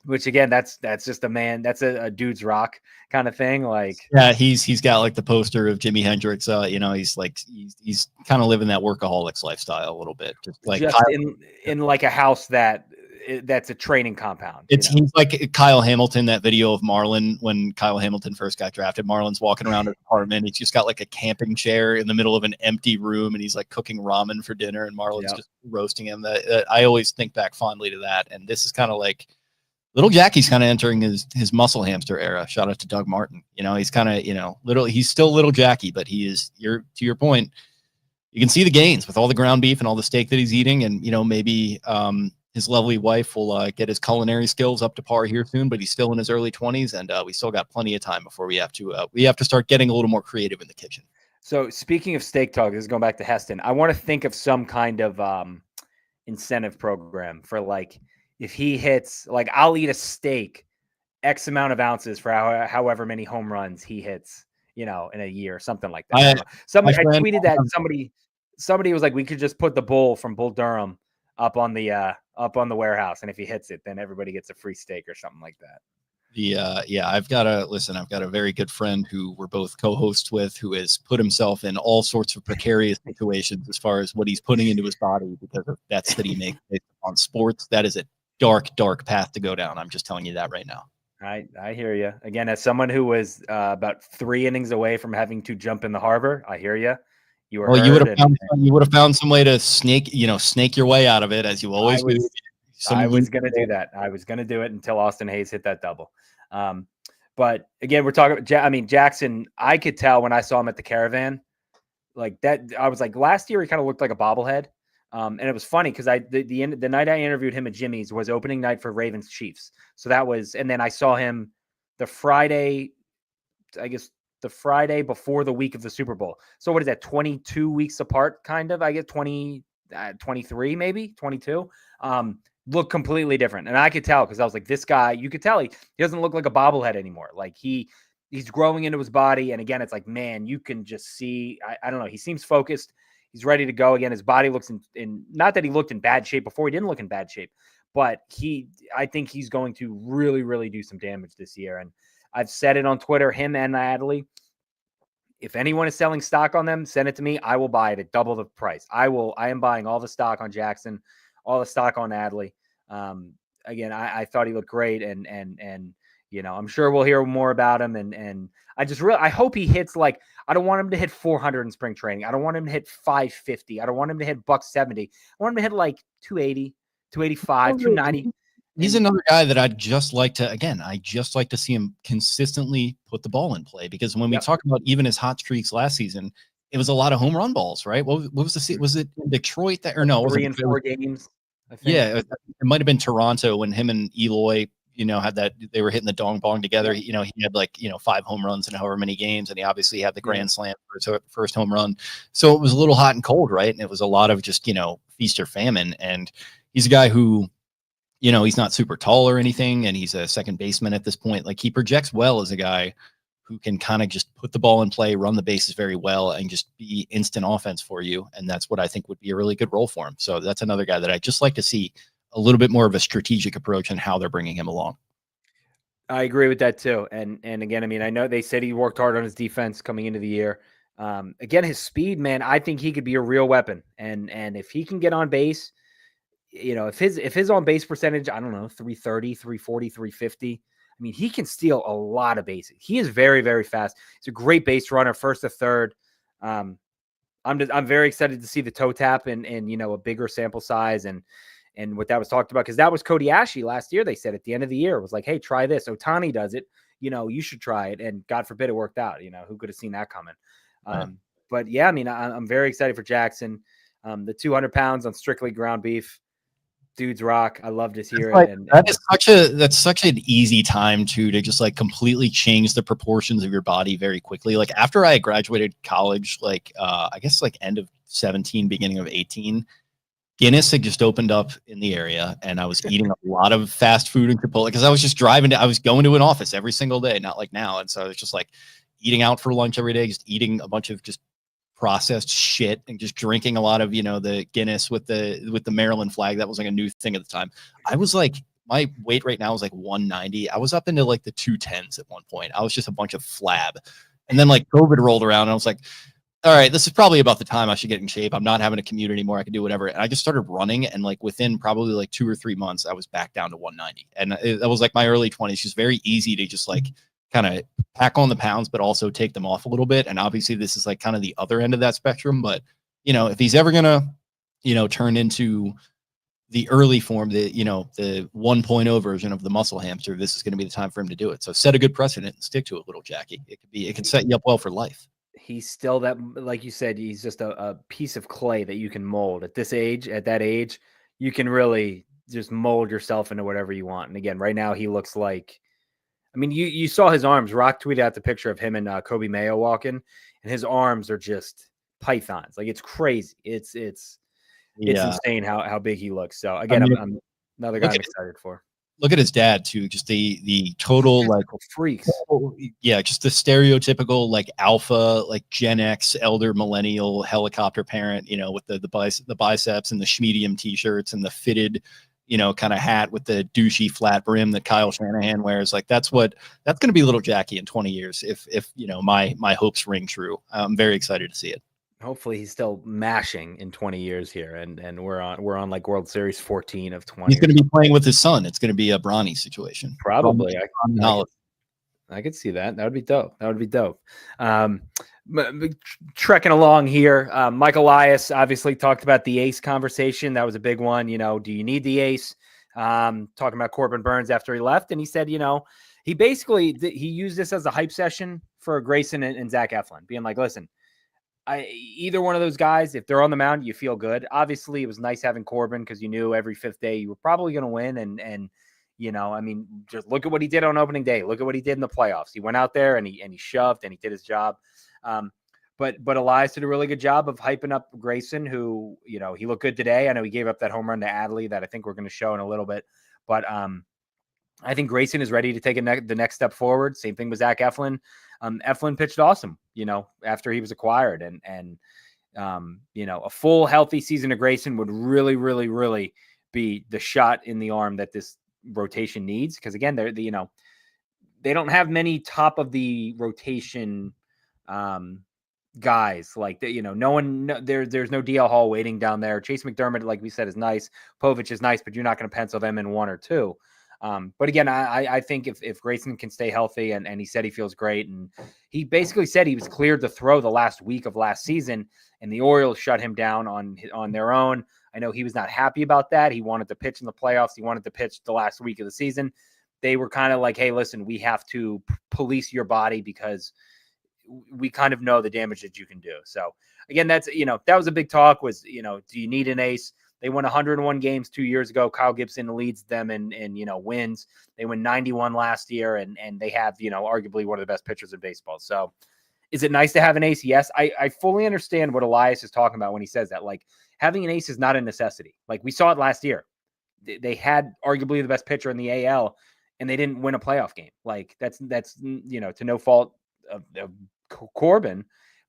Which again, that's just a man. That's a dude's rock kind of thing. Like, yeah, he's got like the poster of Jimi Hendrix. He's kind of living that workaholics lifestyle a little bit, just in like a house that's a training compound. He's like Kyle Hamilton, that video of Marlon when Kyle Hamilton first got drafted. Marlon's walking around his apartment. He's just got like a camping chair in the middle of an empty room, and he's like cooking ramen for dinner, and Marlon's just roasting him. I always think back fondly to that. And this is kind of like Little Jackie's kind of entering his muscle hamster era. Shout out to Doug Martin. He's kind of, he's still Little Jackie, but he is, to your point, you can see the gains with all the ground beef and all the steak that he's eating. And, maybe his lovely wife will get his culinary skills up to par here soon, but he's still in his early 20s, and we still got plenty of time before we have to start getting a little more creative in the kitchen. So speaking of steak talk, this is going back to Heston. I want to think of some kind of incentive program for, like, if he hits, like, I'll eat a steak X amount of ounces for however many home runs he hits, in a year or something like that. I tweeted that somebody was like, we could just put the bull from Bull Durham up on the warehouse, and if he hits it, then everybody gets a free steak or something like that. I've got a very good friend who we're both co-hosts with, who has put himself in all sorts of precarious situations as far as what he's putting into his body because of bets that he makes based on sports. That is a dark path to go down. I'm just telling you that right now. I hear you. Again, as someone who was about 3 innings away from having to jump in the harbor, I hear you. You would have found some way to snake your way out of it, as you always do. I was going to do that. I was going to do it until Austin Hayes hit that double. But again, we're talking about, Jackson, I could tell when I saw him at the Caravan, like that, I was like, last year he kind of looked like a bobblehead. And it was funny because the night I interviewed him at Jimmy's was opening night for Ravens Chiefs. So that was, and then I saw him the Friday before the week of the Super Bowl. So what is that? 22 weeks apart, kind of, I guess 23, maybe 22. look completely different. And I could tell because I was like, this guy, you could tell he doesn't look like a bobblehead anymore. Like he's growing into his body. And again, it's like, man, you can just see, I don't know. He seems focused. He's ready to go again. His body looks in not that he looked in bad shape before. He didn't look in bad shape, but I think he's going to really, really do some damage this year. And I've said it on Twitter, him and Adley. If anyone is selling stock on them, send it to me. I will buy it at double the price. I am buying all the stock on Jackson, all the stock on Adley. Again, I thought he looked great, and I'm sure we'll hear more about him. And I hope he hits, like, I don't want him to hit 400 in spring training. I don't want him to hit 550. I don't want him to hit $170. I want him to hit like 280, 285, 290. He's another guy that I'd just like to see him consistently put the ball in play, because when we talk about even his hot streaks last season, it was a lot of home run balls, right? What was the, was it in Detroit that, or no, 3 and 4 games? I think. Yeah, it might've been Toronto when him and Eloy, had that, they were hitting the dong bong together. He had like, 5 home runs in however many games. And he obviously had the grand slam for his first home run. So it was a little hot and cold, right? And it was a lot of just, feast or famine. And he's a guy who, he's not super tall or anything, and he's a second baseman at this point. Like, he projects well as a guy who can kind of just put the ball in play, run the bases very well, and just be instant offense for you. And that's what I think would be a really good role for him. So that's another guy that I just like to see a little bit more of a strategic approach on how they're bringing him along. I agree with that too. And again, I mean, I know they said he worked hard on his defense coming into the year. Again, his speed, man, I think he could be a real weapon. And if he can get on base, if his on base percentage, I don't know, 330, 340, 350, I mean, he can steal a lot of bases. He is very, very fast. He's a great base runner, first to third. I'm very excited to see the toe tap and a bigger sample size and what that was talked about, because that was Cody Ashley last year. They said at the end of the year, it was like, hey, try this. Ohtani does it. You should try it. And God forbid it worked out. Who could have seen that coming? But yeah, I mean, I'm very excited for Jackson. The 200 pounds on strictly ground beef. Dudes rock. I love to hear it. That's such an easy time to just like completely change the proportions of your body very quickly. Like, after I graduated college, like I guess like end of 17, beginning of 18, Guinness had just opened up in the area, and I was eating a lot of fast food in Chipotle because I was just I was going to an office every single day, not like now. And so I was just like eating out for lunch every day, just eating a bunch of just processed shit and just drinking a lot of, the Guinness with the Maryland flag. That was like a new thing at the time. I was like, my weight right now is like 190. I was up into like the 210s at one point. I was just a bunch of flab. And then like COVID rolled around, and I was like, all right, this is probably about the time I should get in shape. I'm not having to commute anymore. I can do whatever. And I just started running, and like within probably like 2 or 3 months, I was back down to 190. And that was like my early 20s. Just very easy to just like kind of pack on the pounds, but also take them off a little bit. And obviously this is like kind of the other end of that spectrum. But, if he's ever going to, turn into the early form, the 1.0 version of the muscle hamster, this is going to be the time for him to do it. So set a good precedent and stick to it, little Jackie. It could set you up well for life. He's still that, like you said, he's just a piece of clay that you can mold at that age. You can really just mold yourself into whatever you want. And again, right now he looks like, I mean, you saw his arms. Rock tweeted out the picture of him and Kobe Mayo walking, and his arms are just pythons. Like, it's crazy. It's insane how big he looks. So again, I'm another guy I'm excited for. Look at his dad too. Just the total like freaks. Yeah, just the stereotypical like alpha, like Gen X elder millennial helicopter parent. With the biceps and the schmedium t-shirts and the fitted, kind of hat with the douchey flat brim that Kyle Shanahan wears. Like, that's going to be little Jackie in 20 years. If my hopes ring true. I'm very excited to see it. Hopefully he's still mashing in 20 years here. And we're on like World Series 14 of 20. He's going to be playing with his son. It's going to be a Bronny situation. Probably. I could see that. That would be dope. Trekking along here, Mike Elias obviously talked about the ace conversation. That was a big one. Do you need the ace? Talking about Corbin Burns after he left, and he said, he basically he used this as a hype session for Grayson and Zach Eflin, being like, listen, either one of those guys, if they're on the mound, you feel good. Obviously, it was nice having Corbin because you knew every fifth day you were probably going to win, and I mean, just look at what he did on opening day. Look at what he did in the playoffs. He went out there and he shoved and he did his job. But Elias did a really good job of hyping up Grayson, who, you know, he looked good today. I know he gave up that home run to Adley that I think we're going to show in a little bit. But I think Grayson is ready to take the next step forward. Same thing with Zach Eflin. Eflin pitched awesome, you know, after he was acquired. And you know, a full healthy season of Grayson would really, really, really be the shot in the arm that this rotation needs. Because again, you know, they don't have many top of the rotation guys like that. You know, there's no DL Hall waiting down there. Chase McDermott, like we said, is nice. Povich is nice, but you're not going to pencil them in 1 or 2. But again, I think if Grayson can stay healthy, and he said he feels great, and he basically said he was cleared to throw the last week of last season, and the Orioles shut him down on their own. I know he was not happy about that. He wanted to pitch in the playoffs. He wanted to pitch the last week of the season. They were kind of like, hey, listen, we have to police your body because we kind of know the damage that you can do. So again, that's, you know, that was a big talk was, you know, do you need an ace? They won 101 games 2 years ago. Kyle Gibson leads them in you know, wins. They win 91 last year, and they have, you know, arguably one of the best pitchers in baseball. So is it nice to have an ace? Yes. I fully understand what Elias is talking about when he says that. Like, having an ace is not a necessity. Like, we saw it last year. They had arguably the best pitcher in the AL, and they didn't win a playoff game. Like, that's you know, to no fault of Corbin.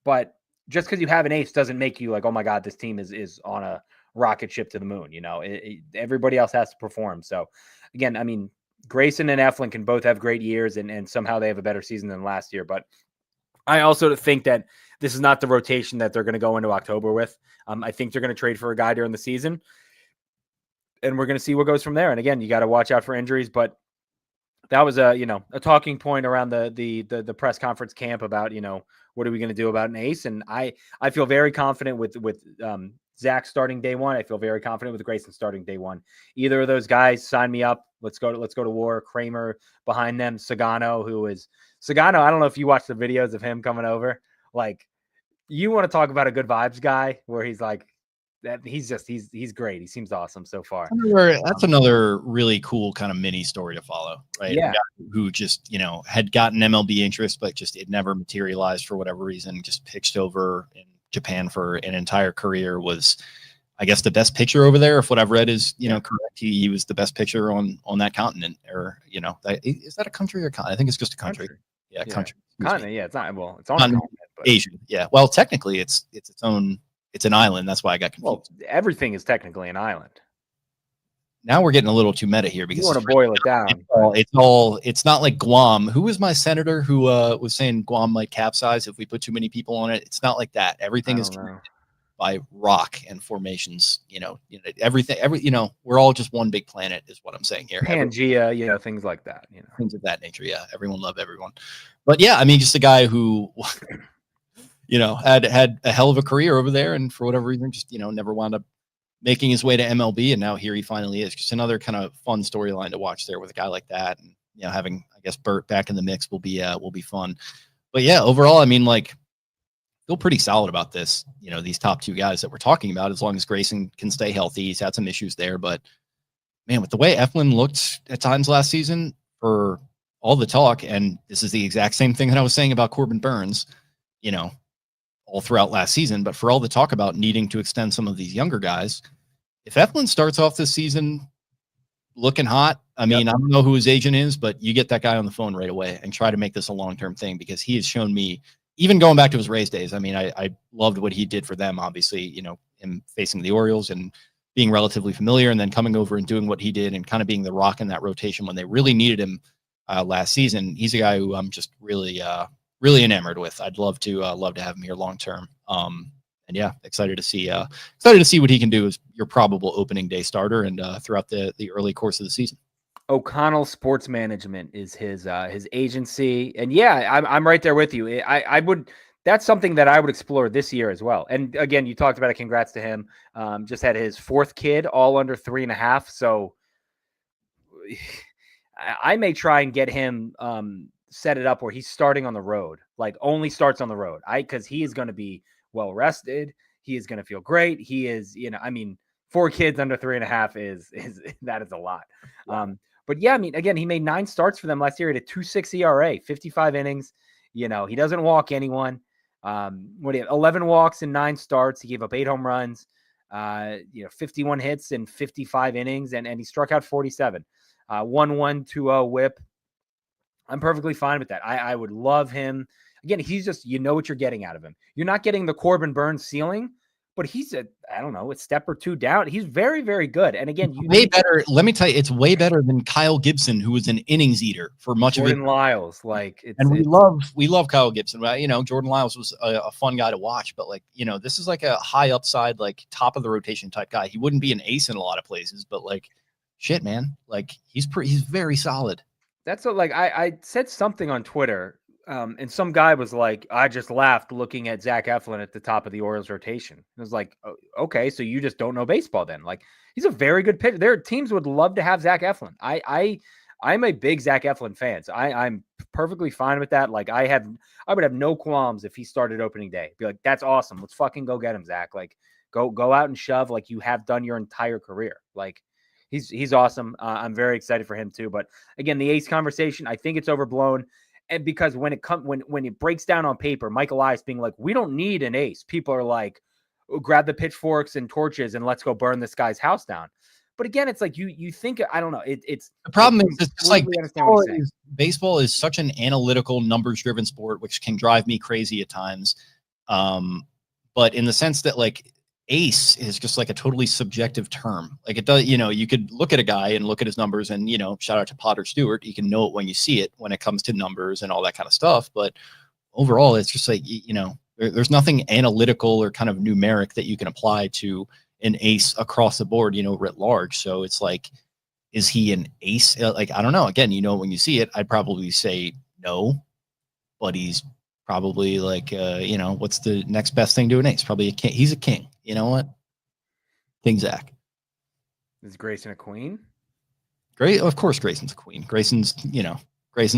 But just because you have an ace doesn't make you like, oh my God, this team is on a rocket ship to the moon. You know, everybody else has to perform. So again, I mean, Grayson and Eflin can both have great years, and somehow they have a better season than last year. But I also think that this is not the rotation that they're going to go into October with. I think they're going to trade for a guy during the season, and we're going to see what goes from there. And again, you got to watch out for injuries, but that was a talking point around the press conference camp about, you know, what are we going to do about an ace? And I feel very confident with Zach starting day one. I feel very confident with Grayson starting day one. Either of those guys, sign me up. Let's go to war. Kramer behind them. Sagano. I don't know if you watched the videos of him coming over. Like, you want to talk about a good vibes guy where he's like that. He's great. He seems awesome so far. That's another really cool kind of mini story to follow, right? Yeah. Who just, you know, had gotten MLB interest, but just it never materialized for whatever reason. Just pitched over in Japan for an entire career. Was, I guess, the best pitcher over there. If what I've read is, you know, correct, he was the best pitcher on that continent. Or, you know, is that a country or continent? I think it's just a country. Yeah, country. Continent. Yeah, it's not. Well, it's on a continent, but Asia. Yeah. Well, technically, it's its own. It's an island. That's why I got confused. Well, everything is technically an island. Now we're getting a little too meta here because you want to boil it down. It's not like Guam. Who was my senator who was saying Guam might capsize if we put too many people on it? It's not like that. Everything is connected by rock and formations. You know, everything. We're all just one big planet, is what I'm saying here. Pangea, you know, things like that. You know, things of that nature. Yeah, everyone love everyone. But yeah, I mean, just a guy who, you know, had a hell of a career over there, and for whatever reason, just, you know, never wound up making his way to MLB, and now here he finally is. Just another kind of fun storyline to watch there with a guy like that, and, you know, having, I guess, Bert back in the mix will be fun. But yeah, overall, I mean, like, feel pretty solid about this. You know, these top two guys that we're talking about, as long as Grayson can stay healthy. He's had some issues there, but man, with the way Eflin looked at times last season, for all the talk, and this is the exact same thing that I was saying about Corbin Burns, you know, all throughout last season, but for all the talk about needing to extend some of these younger guys, if Eflin starts off this season looking hot, I mean, I don't know who his agent is, but you get that guy on the phone right away and try to make this a long-term thing, because he has shown me, even going back to his Rays days, I mean, I loved what he did for them, obviously, you know, him facing the Orioles and being relatively familiar, and then coming over and doing what he did and kind of being the rock in that rotation when they really needed him last season. He's a guy who I'm just really enamored with. I'd love to have him here long term. And yeah, excited to see what he can do as your probable opening day starter and throughout the early course of the season. O'Connell Sports Management is his agency, and yeah, I'm right there with you. I would. That's something that I would explore this year as well. And again, you talked about it. Congrats to him. Just had his fourth kid, all under 3.5. So I may try and get him set it up where he's starting on the road, like only starts on the road. Because he is going to be well rested. He is going to feel great. He is, you know, I mean, 4 kids under 3.5 is that is a lot. But yeah, I mean, again, he made 9 starts for them last year at a 2.6 ERA, 55 innings. You know, he doesn't walk anyone. What do you have? 11 walks in 9 starts. He gave up 8 home runs, 51 hits in 55 innings, and he struck out 47. 1.120 whip. I'm perfectly fine with that. I would love him. Again, he's just, what you're getting out of him. You're not getting the Corbin Burns ceiling, but he's a step or two down. He's very, very good. And again, way better. Let me tell you, it's way better than Kyle Gibson, who was an innings eater for much of it. Jordan Lyles, we love Kyle Gibson. Jordan Lyles was a fun guy to watch, but this is like a high upside, like top of the rotation type guy. He wouldn't be an ace in a lot of places, but shit, man, he's very solid. That's what, I said something on Twitter, and some guy was like, I just laughed looking at Zach Eflin at the top of the Orioles rotation. It was like, okay, so you just don't know baseball then. He's a very good pitcher. Their teams would love to have Zach Eflin. I'm a big Zach Eflin fan, so I'm perfectly fine with that. I would have no qualms if he started opening day. Be like, that's awesome. Let's fucking go get him, Zach. Go out and shove like you have done your entire career. He's awesome. I'm very excited for him too. But again, the ace conversation, I think it's overblown. And because when it breaks down on paper, Mike Elias being like, we don't need an ace. People are like, grab the pitchforks and torches and let's go burn this guy's house down. But again, it's like you think, I don't know. It's the problem is it's like baseball is such an analytical, numbers driven sport, which can drive me crazy at times. But in the sense that ace is just a totally subjective term. It does, you could look at a guy and look at his numbers and, shout out to Potter Stewart. You can know it when you see it, when it comes to numbers and all that kind of stuff. But overall, it's just there's nothing analytical or kind of numeric that you can apply to an ace across the board, writ large. So it's is he an ace? I don't know. Again, when you see it, I'd probably say no, but he's probably what's the next best thing to an ace? Probably a king. He's a king. You know what? King Zach. Is Grayson a queen? Great. Of course, Grayson's a queen. Grayson's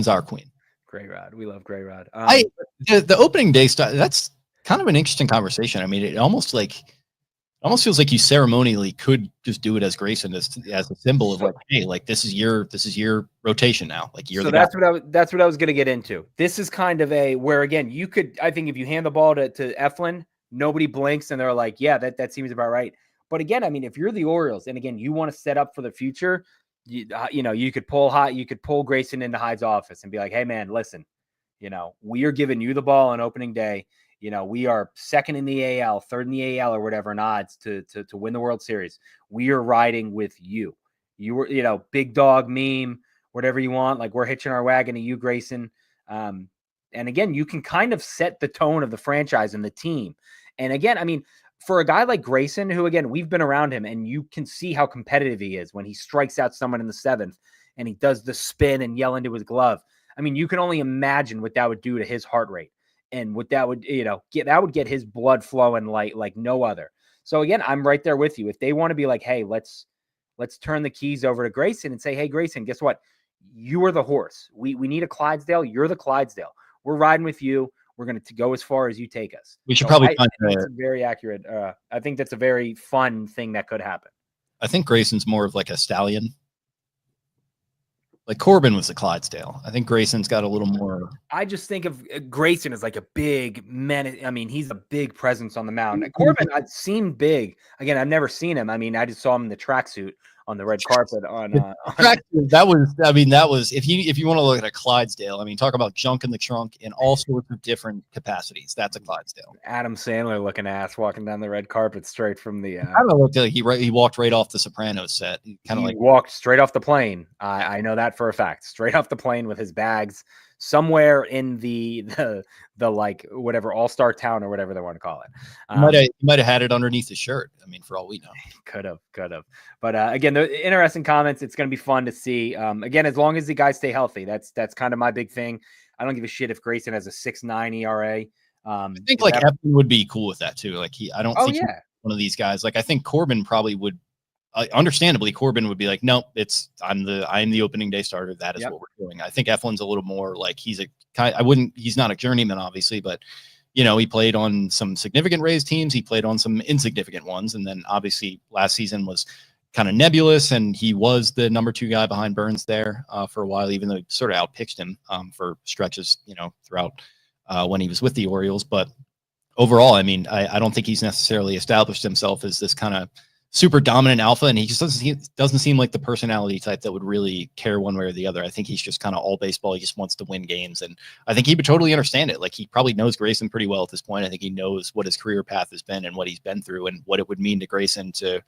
our queen. Gray Rod. We love Gray Rod. The opening day stuff, that's kind of an interesting conversation. I mean, it almost feels like you ceremonially could just do it as Grayson as a symbol of hey, this is your rotation now. You're so that's guy. That's what I was going to get into. This is kind of where again you could, I think if you hand the ball to Eflin, nobody blinks and they're like, yeah, that seems about right. But again, I mean, if you're the Orioles and again you want to set up for the future, you could pull Grayson into Hyde's office and be like, hey man, listen, we are giving you the ball on opening day. We are second in the AL, third in the AL or whatever in odds to win the World Series. We are riding with you. You were, big dog meme, whatever you want. We're hitching our wagon to you, Grayson. And again, you can kind of set the tone of the franchise and the team. And again, I mean, for a guy like Grayson, who again, we've been around him and you can see how competitive he is when he strikes out someone in the 7th and he does the spin and yell into his glove. I mean, you can only imagine what that would do to his heart rate. And what that would, that would get his blood flowing like no other. So again, I'm right there with you. If they want to be like, hey, let's turn the keys over to Grayson and say, hey, Grayson, guess what? You are the horse. We need a Clydesdale. You're the Clydesdale. We're riding with you. We're going to go as far as you take us. We should probably find that's very accurate. I think that's a very fun thing that could happen. I think Grayson's more of a stallion. Corbin was a Clydesdale. I think Grayson's got a little more. I just think of Grayson as a big man. I mean, he's a big presence on the mound. Corbin, I've seen big. Again, I've never seen him. I mean, I just saw him in the tracksuit on the red carpet. That was if you want to look at a Clydesdale. I mean, talk about junk in the trunk in all sorts of different capacities. That's a Clydesdale. Adam Sandler looking ass walking down the red carpet straight from the. I don't know. Looked like he walked right off the Sopranos set. He walked straight off the plane. I know that for a fact. Straight off the plane with his bags somewhere in the whatever all-star town or whatever they want to call it. He might have had it underneath his shirt. I mean, for all we know, could have. But again, the interesting comments. It's going to be fun to see. Again, as long as the guys stay healthy, that's kind of my big thing. I don't give a shit if Grayson has a 6.9 ERA. I think Eflin would be cool with that too. I don't think he's one of these guys. I think Corbin probably would. Understandably, Corbin would be like, nope, I'm the opening day starter. That is what we're doing. I think Eflin's a little more he's not a journeyman, obviously, but he played on some significant Rays teams. He played on some insignificant ones. And then obviously last season was kind of nebulous and he was the number 2 guy behind Burns there for a while, even though he sort of outpitched him for stretches, throughout when he was with the Orioles. But overall, I mean, I don't think he's necessarily established himself as this kind of super dominant alpha, and he just doesn't seem like the personality type that would really care one way or the other. I think he's just kind of all baseball. He just wants to win games, and I think he would totally understand it. Like, he probably knows Grayson pretty well at this point. I think he knows what his career path has been and what he's been through and what it would mean to Grayson to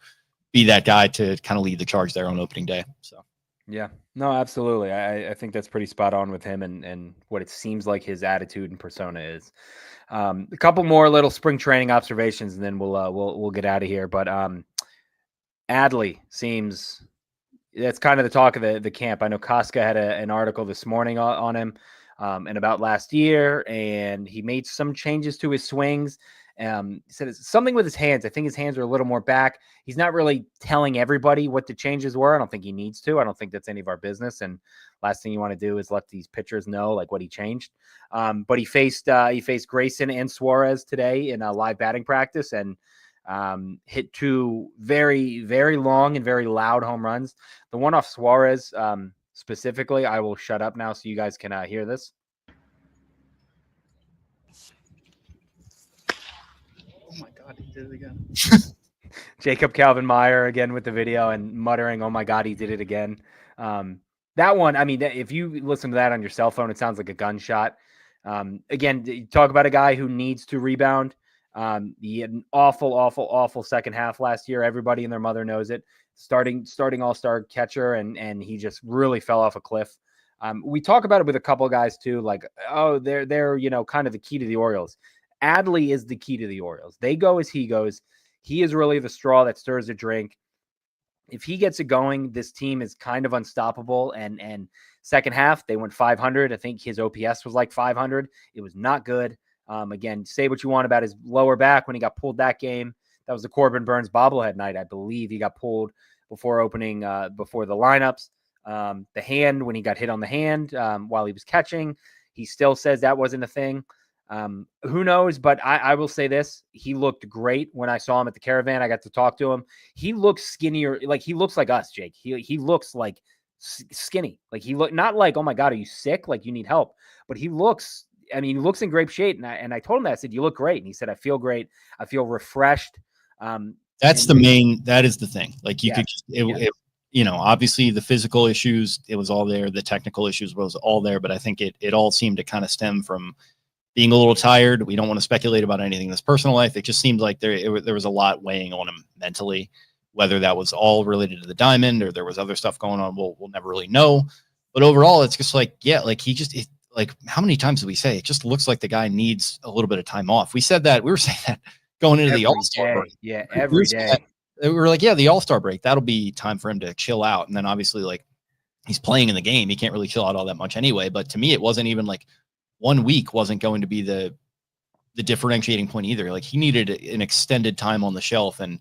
be that guy to kind of lead the charge there on opening day. So yeah, no, absolutely. I think that's pretty spot on with him and what it seems like his attitude and persona is. A couple more little spring training observations, and then we'll get out of here. But Adley seems, that's kind of the talk of the camp. I know Casca had an article this morning on him and about last year, and he made some changes to his swings. He said it's something with his hands. I think his hands are a little more back. He's not really telling everybody what the changes were. I don't think he needs to. I don't think that's any of our business. And last thing you want to do is let these pitchers know like what he changed. But he faced Grayson and Suarez today in a live batting practice and hit two very, very long and very loud home runs. The one off Suarez specifically, I will shut up now so you guys can hear this. Oh my God, he did it again. Jacob Calvin Meyer again with the video and muttering, "Oh my God, he did it again." That one, I mean, if you listen to that on your cell phone, it sounds like a gunshot. Again, you talk about a guy who needs to rebound. He had an awful second half last year. Everybody and their mother knows it. Starting all-star catcher, and he just really fell off a cliff. We talk about it with a couple of guys too, like, oh, they're kind of the key to the Orioles. Adley is the key to the Orioles. They go as he goes. He is really the straw that stirs the drink. If he gets it going, this team is kind of unstoppable. And second half, they went 500. I think his OPS was like 500. It was not good. Again, say what you want about his lower back when he got pulled that game. That was the Corbin Burns bobblehead night. I believe he got pulled before opening, before the lineups. The hand, when he got hit on the hand while he was catching, he still says that wasn't a thing. Who knows? But I will say this. He looked great when I saw him at the Caravan. I got to talk to him. He looks skinnier. Like, he looks like us, Jake. He looks like skinny. Like, he look not like, oh my God, are you sick? Like, you need help. But he looks, I mean, he looks in great shape. And I told him that. I said, you look great. And he said, I feel great. I feel refreshed. that is the thing. Like, you could just, obviously the physical issues, it was all there. The technical issues was all there. But I think it all seemed to kind of stem from being a little tired. We don't want to speculate about anything in his personal life. It just seemed like there was a lot weighing on him mentally, whether that was all related to the diamond or there was other stuff going on. We'll never really know. But overall, it's just like, yeah, like how many times did we say it just looks like the guy needs a little bit of time off? We said that, we were saying that going into the All-Star break. Yeah, every day. We were like, yeah, the All-Star break, that'll be time for him to chill out. And then obviously, like, he's playing in the game. He can't really chill out all that much anyway. But to me, it wasn't even like 1 week wasn't going to be the differentiating point either. Like, he needed an extended time on the shelf. And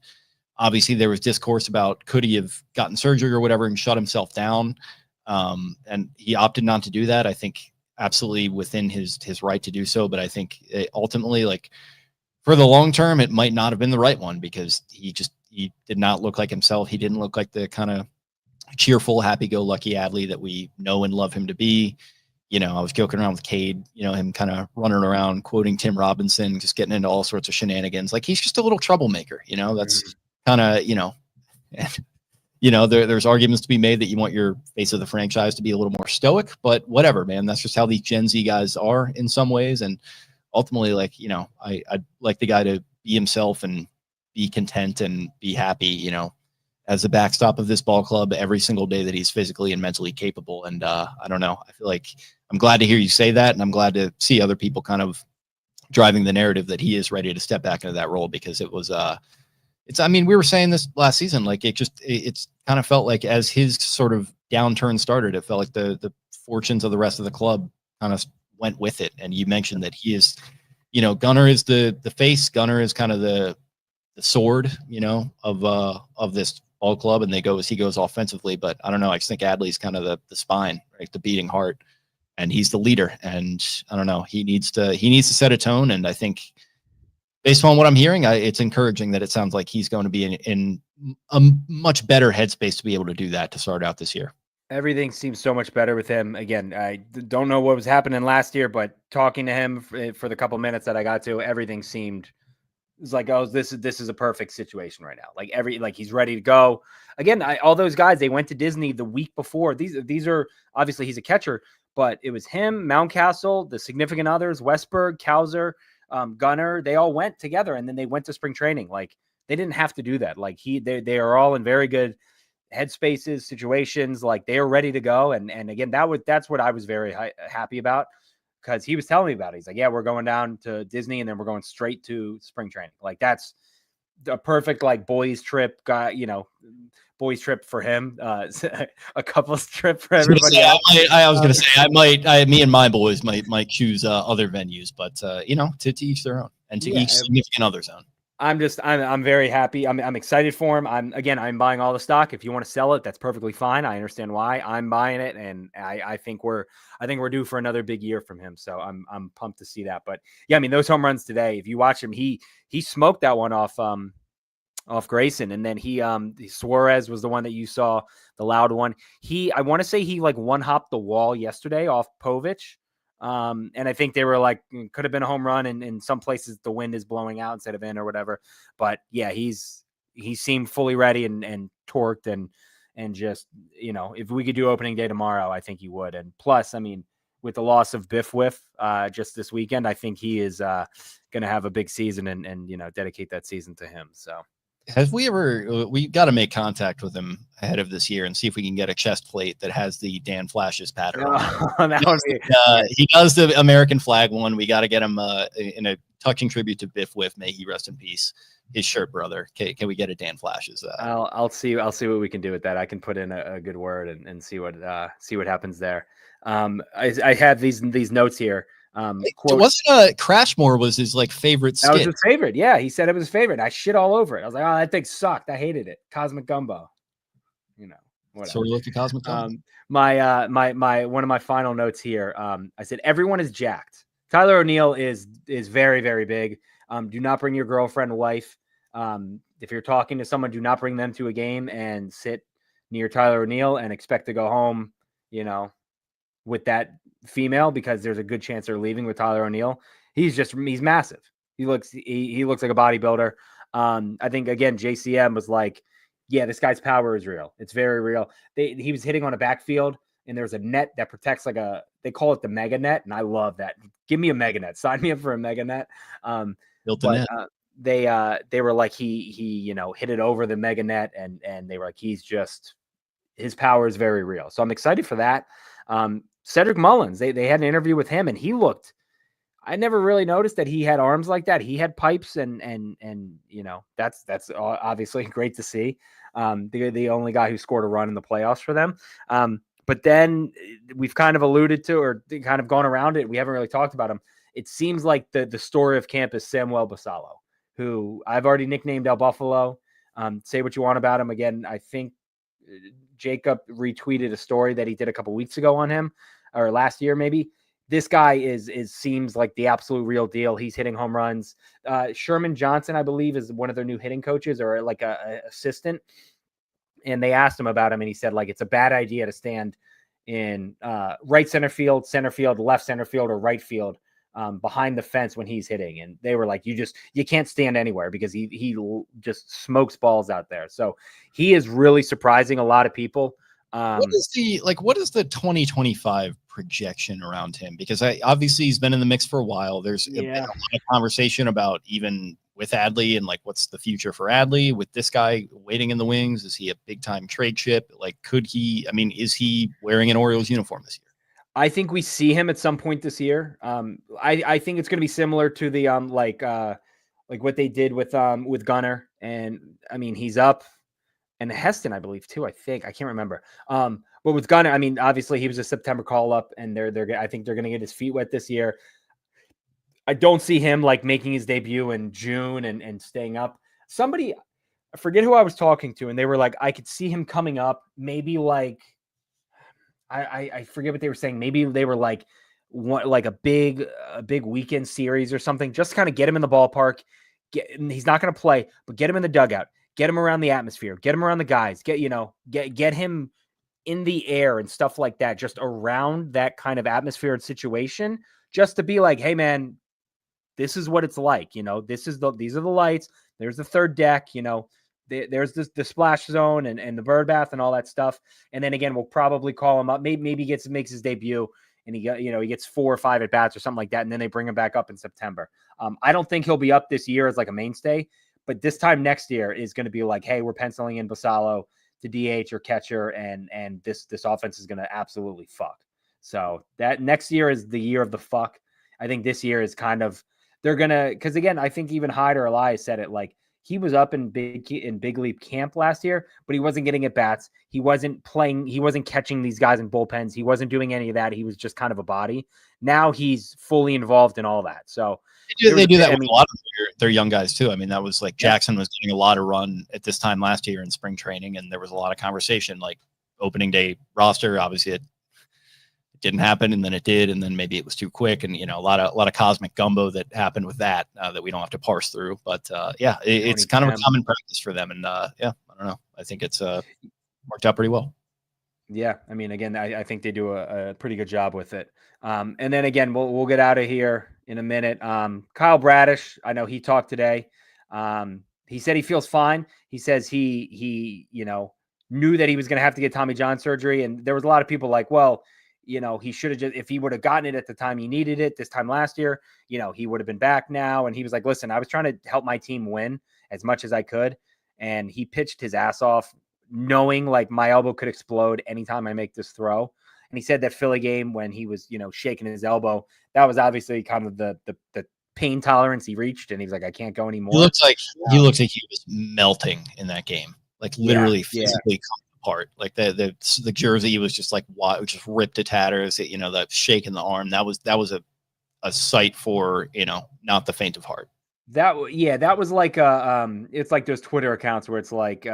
obviously there was discourse about, could he have gotten surgery or whatever and shut himself down? And he opted not to do that. I think absolutely within his right to do so. But I think ultimately, like, for the long term, it might not have been the right one, because he did not look like himself. He didn't look like the kind of cheerful, happy-go-lucky Adley that we know and love him to be. I was joking around with Cade, him kind of running around, quoting Tim Robinson, just getting into all sorts of shenanigans. Like, he's just a little troublemaker, that's kind of, there's arguments to be made that you want your face of the franchise to be a little more stoic, but whatever, man. That's just how these Gen Z guys are in some ways. And ultimately, like, I'd like the guy to be himself and be content and be happy, as a backstop of this ball club every single day that he's physically and mentally capable. And I don't know. I feel like I'm glad to hear you say that. And I'm glad to see other people kind of driving the narrative that he is ready to step back into that role, because it was, we were saying this last season, like, it's kind of felt like as his sort of downturn started, it felt like the fortunes of the rest of the club kind of went with it. And you mentioned that he is, Gunnar is the face, Gunnar is kind of the sword, of this ball club, and he goes offensively. But I don't know. I just think Adley's kind of the spine, right? The beating heart, and he's the leader. And I don't know. He needs to set a tone. And I think based on what I'm hearing, it's encouraging that it sounds like he's going to be in a much better headspace to be able to do that to start out this year. Everything seems so much better with him. Again, I don't know what was happening last year, but talking to him for the couple minutes that I got to, everything seemed it's like, oh, this is a perfect situation right now. Like he's ready to go. Again, all those guys, they went to Disney the week before. These are obviously he's a catcher, but it was him, Mountcastle, the significant others, Westberg, Kauser, Gunner. They all went together, and then they went to spring training. Like they didn't have to do that. Like they are all in very good headspaces, situations. Like they are ready to go. And again, that's what I was very happy about. Because he was telling me about it. He's like, yeah, we're going down to Disney and then we're going straight to spring training. Like that's a perfect like boys trip boys trip for him. A couples trip for everybody else. I was going to say, me and my boys might choose other venues, but to each their own and to each significant other's own. I'm very happy. I'm excited for him. I'm buying all the stock. If you want to sell it, that's perfectly fine. I understand why. I'm buying it, and I think we're due for another big year from him. So I'm pumped to see that. But yeah, I mean those home runs today. If you watch him, he smoked that one off Grayson, and then Suarez was the one that you saw, the loud one. I want to say he like one hopped the wall yesterday off Povich. And I think they were like, could have been a home run, and in some places the wind is blowing out instead of in or whatever. But yeah, he seemed fully ready and torqued and just, if we could do opening day tomorrow, I think he would. And plus, I mean, with the loss of Biff Whiff just this weekend, I think he is going to have a big season and dedicate that season to him. So. We got to make contact with him ahead of this year and see if we can get a chest plate that has the Dan Flashes pattern. He does the American flag one. We got to get him in a touching tribute to Biff Whiff. May he rest in peace. His shirt brother. Can we get a Dan Flashes? I'll see what we can do with that. I can put in a good word and see what happens there. I have these notes here. Wasn't Crashmore was his like favorite skit? That was his favorite. Yeah, he said it was his favorite. I shit all over it. I was like, oh, that thing sucked. I hated it. Cosmic Gumbo. Whatever. So we look at Cosmic Gumbo. My one of my final notes here. I said everyone is jacked. Tyler O'Neill is very, very big. Do not bring your girlfriend, wife. If you're talking to someone, do not bring them to a game and sit near Tyler O'Neill and expect to go home, with that female, because there's a good chance they're leaving with Tyler O'Neill. He's massive. He looks like a bodybuilder. I think again, JCM was like, yeah, this guy's power is real. It's very real. He was hitting on a backfield and there's a net that protects they call it the mega net. And I love that. Give me a mega net. Sign me up for a mega net. Built net. They were like, he hit it over the mega net and they were like, his power is very real. So I'm excited for that. Cedric Mullins, they had an interview with him and I never really noticed that he had arms like that. He had pipes and that's obviously great to see. The only guy who scored a run in the playoffs for them. But then we've kind of alluded to, or kind of gone around it. We haven't really talked about him. It seems like the story of camp is Samuel Basallo, who I've already nicknamed El Buffalo. Say what you want about him. Again, I think Jacob retweeted a story that he did a couple weeks ago on him, or last year maybe. This guy seems like the absolute real deal. He's hitting home runs. Sherman Johnson, I believe, is one of their new hitting coaches, or like a assistant. And they asked him about him, and he said like it's a bad idea to stand in right center field, left center field, or right field behind the fence when he's hitting. And they were like, you can't stand anywhere because he just smokes balls out there. So he is really surprising a lot of people. What is the 2025 projection around him? Because obviously he's been in the mix for a while. There's been a lot of conversation about even with Adley and like what's the future for Adley with this guy waiting in the wings. Is he a big time trade chip? Like, is he wearing an Orioles uniform this year? I think we see him at some point this year. I think it's going to be similar to the like what they did with Gunner, and I mean he's up, and Heston I believe too. I can't remember. But with Gunner, I mean obviously he was a September call up, and I think they're going to get his feet wet this year. I don't see him like making his debut in June and staying up. Somebody, I forget who I was talking to, and they were like, I could see him coming up, maybe like. I forget what they were saying. Maybe they were like a big weekend series or something. Just kind of get him in the ballpark. He's not going to play, but get him in the dugout. Get him around the atmosphere. Get him around the guys. Get him in the air and stuff like that, just around that kind of atmosphere and situation, just to be like, hey man, this is what it's like. These are the lights. There's the third deck, there's the splash zone and the bird bath and all that stuff. And then again, we'll probably call him up. Maybe he makes his debut and he gets 4 or 5 at bats or something like that. And then they bring him back up in September. I don't think he'll be up this year as like a mainstay, but this time next year is going to be like, hey, we're penciling in Basallo to DH or catcher. And this offense is going to absolutely fuck. So that next year is the year of the fuck. I think this year is kind of, they're going to, because again, I think even Hyde or Elias said it, like he was up in big league camp last year, but he wasn't getting at bats. He wasn't playing. He wasn't catching these guys in bullpens. He wasn't doing any of that. He was just kind of a body. Now he's fully involved in all that. So they do that with a lot of their young guys too. I mean, that was like Jackson was getting a lot of run at this time last year in spring training, and there was a lot of conversation, like opening day roster. Obviously, it didn't happen, and then it did, and then maybe it was too quick, and a lot of cosmic gumbo that happened with that that we don't have to parse through. But it's kind of a common practice for them, and I don't know. I think it's worked out pretty well. Yeah, I mean, again, I think they do a pretty good job with it. And then again, we'll get out of here in a minute. Kyle Bradish, I know he talked today. He said he feels fine. He says he knew that he was going to have to get Tommy John surgery, and there was a lot of people like, well, he should have just, if he would have gotten it at the time he needed it this time last year, he would have been back now. And he was like, listen, I was trying to help my team win as much as I could. And he pitched his ass off knowing like my elbow could explode anytime I make this throw. And he said that Philly game when he was, shaking his elbow, that was obviously kind of the pain tolerance he reached. And he was like, I can't go anymore. He looks like he was melting in that game, like literally physically apart. Like the jersey was just like just ripped to tatters. That shake in the arm, that was a sight for not the faint of heart. That was like it's like those Twitter accounts where it's like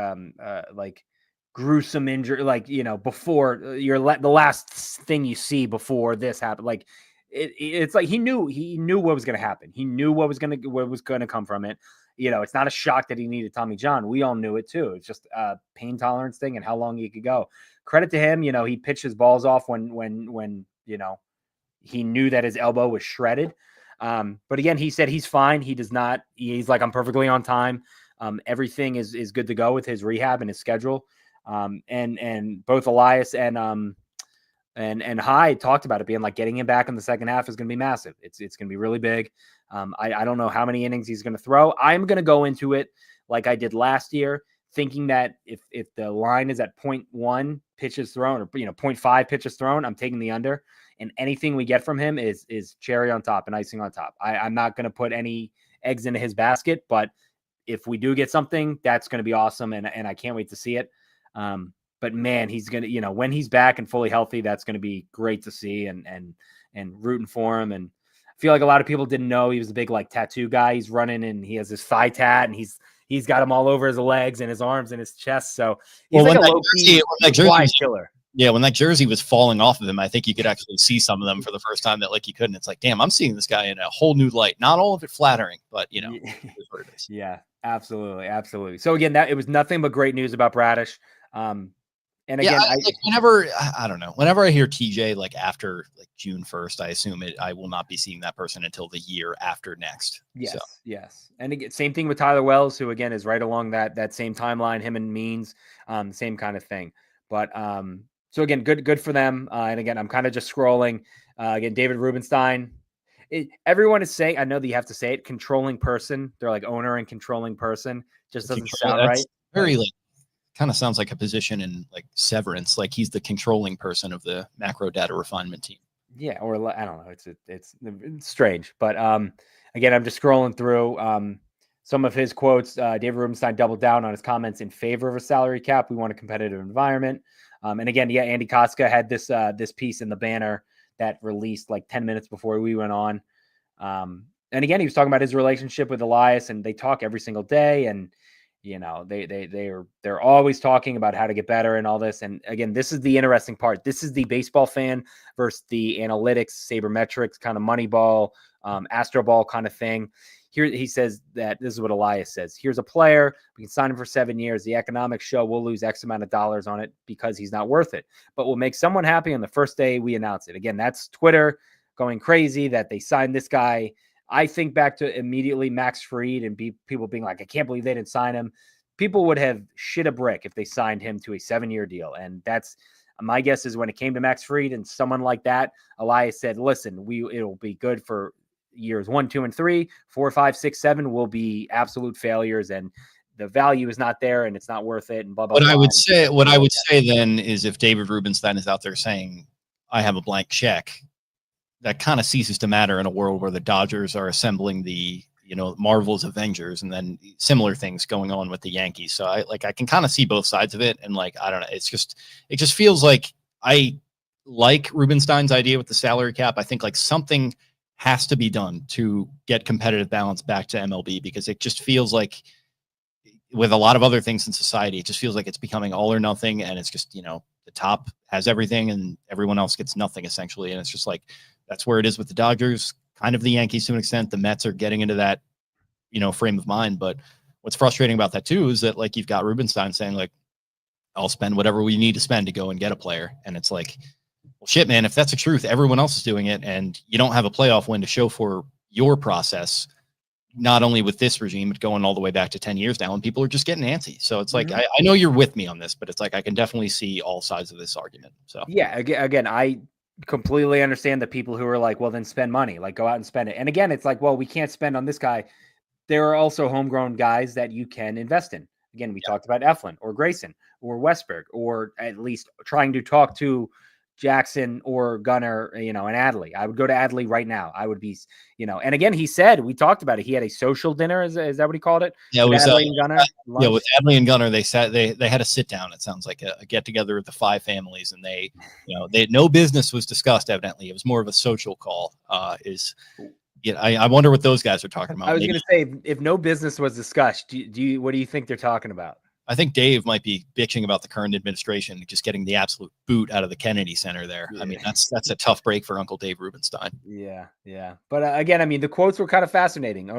gruesome injury, like before the last thing you see before this happened. Like it's like he knew what was going to happen. He knew what was going to come from it. It's not a shock that he needed Tommy John. We all knew it too. It's just a pain tolerance thing and how long he could go. Credit to him. He pitched his balls off when he knew that his elbow was shredded. But again, he said he's fine. He's like, I'm perfectly on time. Everything is good to go with his rehab and his schedule. And both Elias and Hyde talked about it being like getting him back in the second half is going to be massive. It's going to be really big. I don't know how many innings he's going to throw. I'm going to go into it like I did last year, thinking that if the line is at 0.1 pitches thrown or 0.5 pitches thrown, I'm taking the under. And anything we get from him is cherry on top and icing on top. I'm not going to put any eggs into his basket, but if we do get something, that's going to be awesome. And I can't wait to see it. But man, he's going to, when he's back and fully healthy, that's going to be great to see and rooting for him. And I feel like a lot of people didn't know he was a big like tattoo guy. He's running and he has his thigh tat and he's got him all over his legs and his arms and his chest. So he's like a low-key quiet killer. Yeah, when that jersey was falling off of him, I think you could actually see some of them for the first time that like you couldn't. It's like, damn, I'm seeing this guy in a whole new light. Not all of it flattering, but it is what it is. Yeah, absolutely. So again, it was nothing but great news about Bradish. And again, whenever I hear TJ like after like June 1st, I assume I will not be seeing that person until the year after next. Yes. And again, same thing with Tyler Wells, who again is right along that same timeline. Him and Means, same kind of thing. But so again, good for them. And again, I'm kind of just scrolling. Again, David Rubenstein. Everyone is saying, I know that you have to say it, controlling person. They're like owner and controlling person. Just doesn't sound right. Very like kind of sounds like a position in like Severance. Like he's the controlling person of the macro data refinement team. Yeah, or I don't know. It's strange. But again, I'm just scrolling through some of his quotes. David Rubenstein doubled down on his comments in favor of a salary cap. We want a competitive environment. And again, Andy Koska had this piece in the banner that released like 10 minutes before we went on. And again, he was talking about his relationship with Elias, and they talk every single day. And they're always talking about how to get better and all this. And again, this is the interesting part. This is the baseball fan versus the analytics, sabermetrics kind of Moneyball, Astro Ball kind of thing. here he says that this is what Elias says. Here's a player. We can sign him for 7 years. The economics show we'll lose X amount of dollars on it because he's not worth it, but we'll make someone happy on the first day we announce it. Again, that's Twitter going crazy that they signed this guy. I think back to immediately Max Fried and people being like, I can't believe they didn't sign him. People would have shit a brick if they signed him to a 7-year deal. And that's my guess is when it came to Max Fried and someone like that, Elias said, listen, it'll be good for years 1, 2, and 3, 4, 5, 6, 7 will be absolute failures. And the value is not there and it's not worth it. And blah, blah, What blah. I would say then is if David Rubenstein is out there saying, I have a blank check, that kind of ceases to matter in a world where the Dodgers are assembling the, Marvel's Avengers and then similar things going on with the Yankees. So I can kind of see both sides of it. And I don't know, it just feels like I like Rubenstein's idea with the salary cap. I think something has to be done to get competitive balance back to MLB, because it just feels like with a lot of other things in society, it just feels like it's becoming all or nothing. And it's just, the top has everything and everyone else gets nothing essentially. And it's just that's where it is with the Dodgers, kind of the Yankees to an extent. The Mets are getting into that, frame of mind. But what's frustrating about that too is that you've got Rubenstein saying I'll spend whatever we need to spend to go and get a player. And it's well, shit, man, if that's the truth, everyone else is doing it. And you don't have a playoff win to show for your process, not only with this regime, but going all the way back to 10 years now, and people are just getting antsy. So it's I know you're with me on this, but it's I can definitely see all sides of this argument. So yeah, again, I completely understand the people who are well, then spend money, go out and spend it. And again, it's well, we can't spend on this guy. There are also homegrown guys that you can invest in. Again, we talked about Eflin or Grayson or Westberg, or at least trying to talk to Jackson or Gunnar, and Adley. I would go to Adley right now. I would be, and again, he said, we talked about it. He had a social dinner. Is that what he called it? Yeah, it was Adley and Gunnar. Yeah, with Adley and Gunnar, they had a sit down. It sounds like a get together with the 5 families, and they no business was discussed. Evidently, it was more of a social call. I wonder what those guys are talking about. I was going to say, if no business was discussed, what do you think they're talking about? I think Dave might be bitching about the current administration just getting the absolute boot out of the Kennedy Center there. Yeah. I mean, that's a tough break for Uncle Dave Rubenstein. Yeah. But again, I mean, the quotes were kind of fascinating.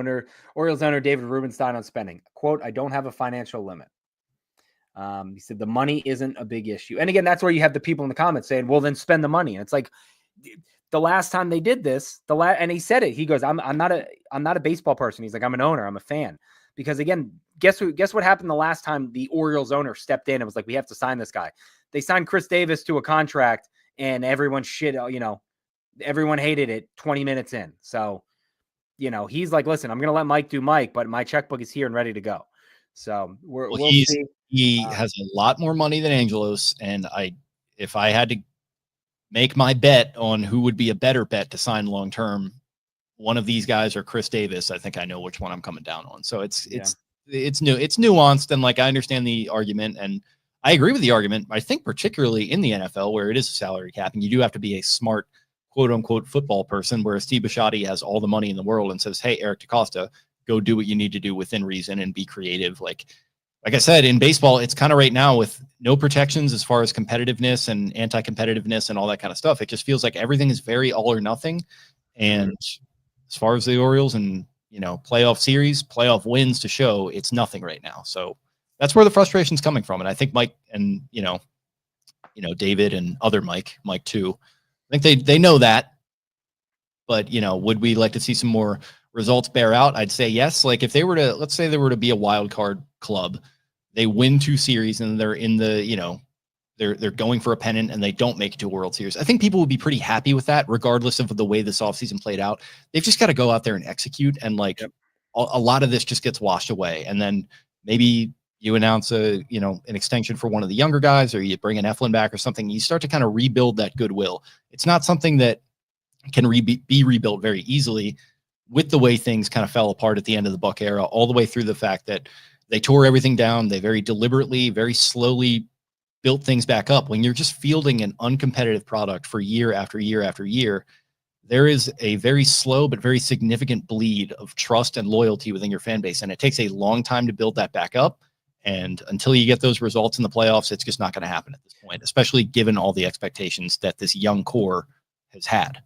Orioles owner David Rubenstein on spending. Quote, I don't have a financial limit. He said the money isn't a big issue. And again, that's where you have the people in the comments saying, well, then spend the money. And it's the last time they did this, and he said it, he goes, I'm not a baseball person. He's I'm an owner. I'm a fan. Because again, guess what happened the last time the Orioles owner stepped in and was we have to sign this guy. They signed Chris Davis to a contract and everyone everyone hated it 20 minutes in. So, he's listen, I'm going to let Mike do Mike, but my checkbook is here and ready to go. So we'll see. He has a lot more money than Angelos. And if I had to make my bet on who would be a better bet to sign long-term, one of these guys or Chris Davis, I think I know which one I'm coming down on. So it's nuanced. And I understand the argument and I agree with the argument. I think particularly in the NFL where it is a salary cap and you do have to be a smart quote unquote football person, whereas Steve Bisciotti has all the money in the world and says, hey, Eric DaCosta, go do what you need to do within reason and be creative. Like I said, in baseball, it's kind of right now with no protections as far as competitiveness and anti-competitiveness and all that kind of stuff. It just feels like everything is very all or nothing. And as far as the Orioles and, playoff series, playoff wins to show, it's nothing right now. So that's where the frustration is coming from. And I think Mike and, David and other Mike too, I think they know that, but, would we like to see some more results bear out? I'd say yes. If they were to, let's say they were to be a wild card club, they win 2 series and they're in the, they're going for a pennant and they don't make it to a World Series. I think people would be pretty happy with that, regardless of the way this offseason played out. They've just got to go out there and execute. And a lot of this just gets washed away. And then be you announce an extension for one of the younger guys, or you bring an Eflin back or something, you start to kind of rebuild that goodwill. It's not something that can be rebuilt very easily with the way things kind of fell apart at the end of the Buck era, all the way through the fact that they tore everything down. They very deliberately, very slowly built things back up. When you're just fielding an uncompetitive product for year after year after year, there is a very slow but very significant bleed of trust and loyalty within your fan base. And it takes a long time to build that back up. And until you get those results in the playoffs, it's just not going to happen at this point, especially given all the expectations that this young core has had.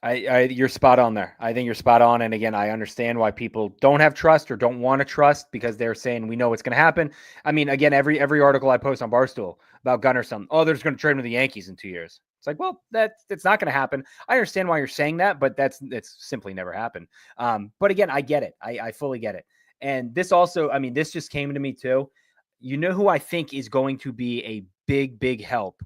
You're spot on there. I think you're spot on. And again, I understand why people don't have trust or don't want to trust because they're saying we know what's going to happen. I mean, again, every article I post on Barstool about Gunnarsson, they're just going to trade him to the Yankees in 2 years. It's like, well, that's not going to happen. I understand why you're saying that, but that's simply never happened. But again, I get it. I fully get it. And this also, I mean, this just came to me too. You know who I think is going to be a big help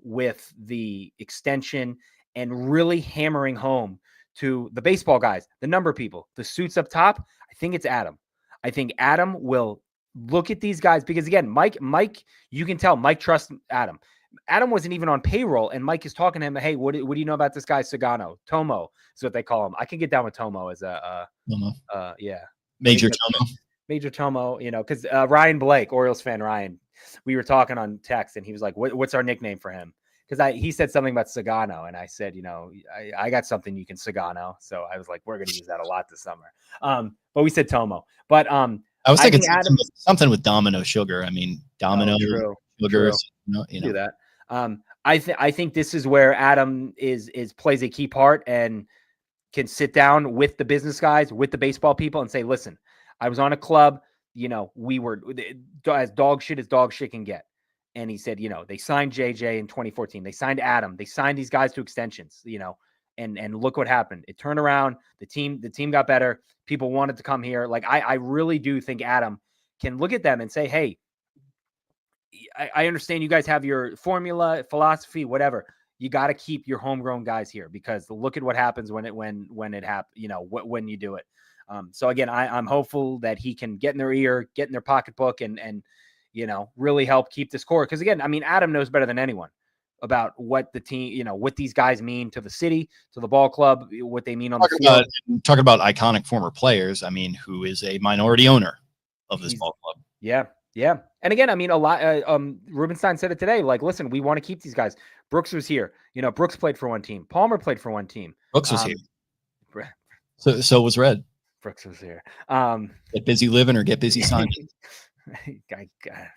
with the extension and really hammering home to the baseball guys, the number people, the suits up top. I think it's Adam. I think Adam will look at these guys because again, Mike, you can tell Mike trusts Adam. Adam wasn't even on payroll, and Mike is talking to him. Hey, what do you know about this guy Sagano? Tomo is what they call him. I can get down with Tomo as a Major Tomo. Major Tomo, because Ryan Blake, Orioles fan Ryan, we were talking on text, and he was like, "What's our nickname for him?" Because he said something about Sagano, and I said, I got something you can Sagano. So I was like, we're going to use that a lot this summer. But we said Tomo. But I was thinking something with Domino Sugar. I mean, Domino Sugar. True. Do that. I think this is where Adam plays a key part and can sit down with the business guys, with the baseball people, and say, listen, I was on a club. We were as dog shit as dog shit can get. And he said, they signed JJ in 2014. They signed Adam. They signed these guys to extensions, and look what happened. It turned around. The team got better. People wanted to come here. Like, I really do think Adam can look at them and say, hey, I understand you guys have your formula, philosophy, whatever. You got to keep your homegrown guys here because look at what happens when it happens, when you do it. So again, I'm hopeful that he can get in their ear, get in their pocketbook and really help keep this core. Because again, I mean, Adam knows better than anyone about what the team, what these guys mean to the city, to the ball club, what they mean on the field. Talking about iconic former players, I mean, who is a minority owner of this ball club. Yeah. Yeah. And again, I mean, a lot, Rubenstein said it today, like, listen, we want to keep these guys. Brooks was here. Brooks played for one team. Palmer played for one team. Brooks was here. So was Red. Brooks was here. Get busy living or get busy signing. I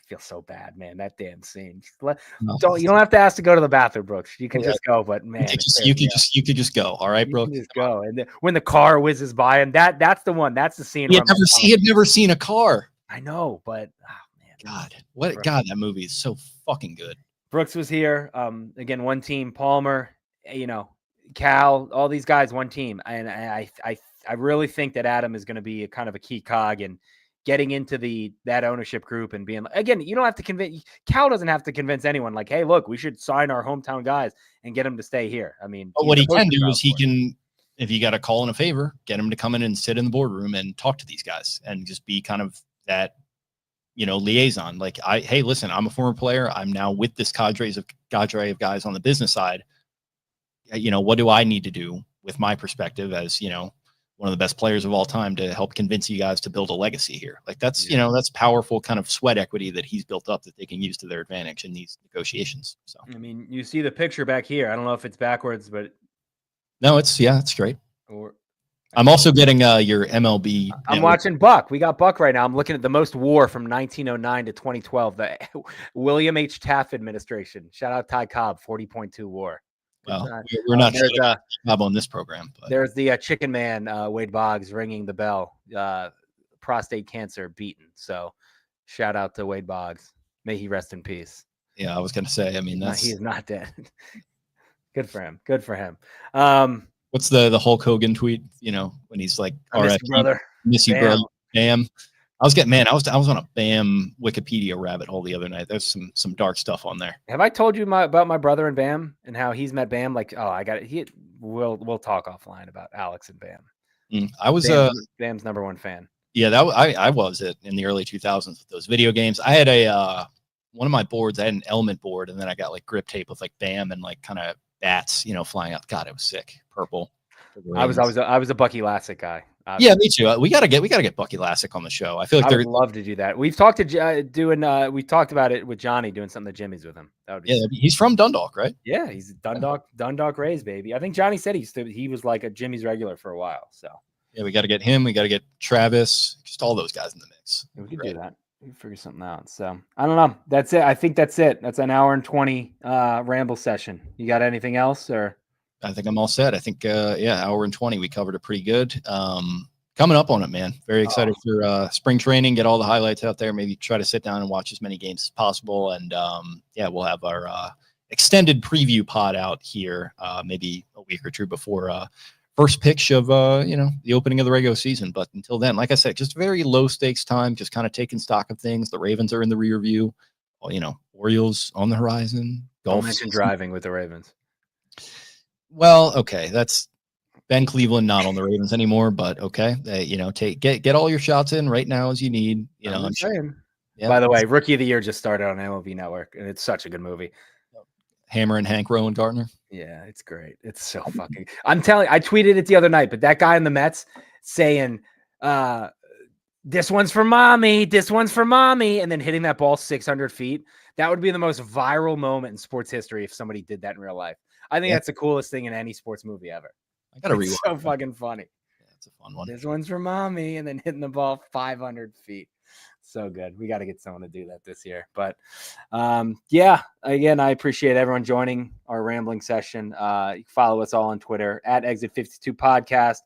feel so bad, man. That damn scene. You don't have to ask to go to the bathroom, Brooks. You can just go. But man, you could just go. All right, Brooks. Just go. And then, when the car whizzes by him, that's the one. That's the scene. He had never seen a car. I know, but man, God, that movie is so fucking good. Brooks was here. Again, one team. Palmer, Cal, all these guys, one team. And I really think that Adam is going to be a kind of a key cog and getting into that ownership group and being, again, you don't have to convince, Cal doesn't have to convince anyone like, hey, look, we should sign our hometown guys and get them to stay here. I mean, but what he can do is he can, if you got a call in a favor, get him to come in and sit in the boardroom and talk to these guys and just be kind of that, liaison. Like, hey, listen, I'm a former player. I'm now with this cadre of guys on the business side. What do I need to do with my perspective as, one of the best players of all time to help convince you guys to build a legacy here? Like that's, that's powerful kind of sweat equity that he's built up that they can use to their advantage in these negotiations. So, I mean, you see the picture back here. I don't know if it's backwards, but no, it's great. I'm also getting your MLB. I'm watching Buck. We got Buck right now. I'm looking at the most WAR from 1909 to 2012, the William H. Taft administration. Shout out Ty Cobb, 40.2 WAR. Well, we're not on this program. But. There's the Chicken Man, Wade Boggs, ringing the bell. Prostate cancer beaten. So shout out to Wade Boggs. May he rest in peace. Yeah, I was going to say, I mean, he is not dead. Good for him. What's the Hulk Hogan tweet? When he's like, all right, brother. Miss you, brother. Bam. I was on a Bam Wikipedia rabbit hole the other night. There's some dark stuff on there. Have I told you about my brother and Bam and how he's met Bam? Like, I got it. We'll talk offline about Alex and Bam. I was Bam's number one fan. Yeah, I was it in the early 2000s with those video games. I had one of my boards. I had an element board, and then I got like grip tape with like Bam and like kind of bats, flying out. God, it was sick. Purple. I was a Bucky Lassick guy. Yeah, me too. We gotta get Bucky Lassick on the show. I feel like I would love to do that. We've talked to we talked about it with Johnny doing something at Jimmy's with him. He's from Dundalk, right? Yeah, he's Dundalk Rays, baby. I think Johnny said he was like a Jimmy's regular for a while. So yeah, we got to get him. We got to get Travis, just all those guys in the mix. Yeah, we could do that. We can figure something out. So I don't know. That's it. I think that's it. That's an hour and 20 ramble session. You got anything else or? I think I'm all set. I think, hour and 20, we covered it pretty good. Coming up on it, man. Very excited for spring training, get all the highlights out there, maybe try to sit down and watch as many games as possible. And we'll have our extended preview pod out here maybe a week or two before first pitch of, the opening of the regular season. But until then, like I said, just very low stakes time, just kind of taking stock of things. The Ravens are in the rear view. Orioles on the horizon. Don't mention driving with the Ravens. Well, okay, that's Ben Cleveland not on the Ravens anymore, but okay, get all your shots in right now as you need. I'm saying. Yeah. By the way, Rookie of the Year just started on MLB Network, and it's such a good movie. Hammer and Hank Rowan Gardner. Yeah, it's great. It's so fucking. I'm telling. I tweeted it the other night, but that guy in the Mets saying, "This one's for mommy. This one's for mommy," and then hitting that ball 600 feet. That would be the most viral moment in sports history if somebody did that in real life. I think that's the coolest thing in any sports movie ever. I gotta rewind. So fucking funny. Yeah, it's a fun one. This one's for mommy, and then hitting the ball 500 feet. So good. We got to get someone to do that this year. But again, I appreciate everyone joining our rambling session. You can follow us all on Twitter at Exit52 Podcast,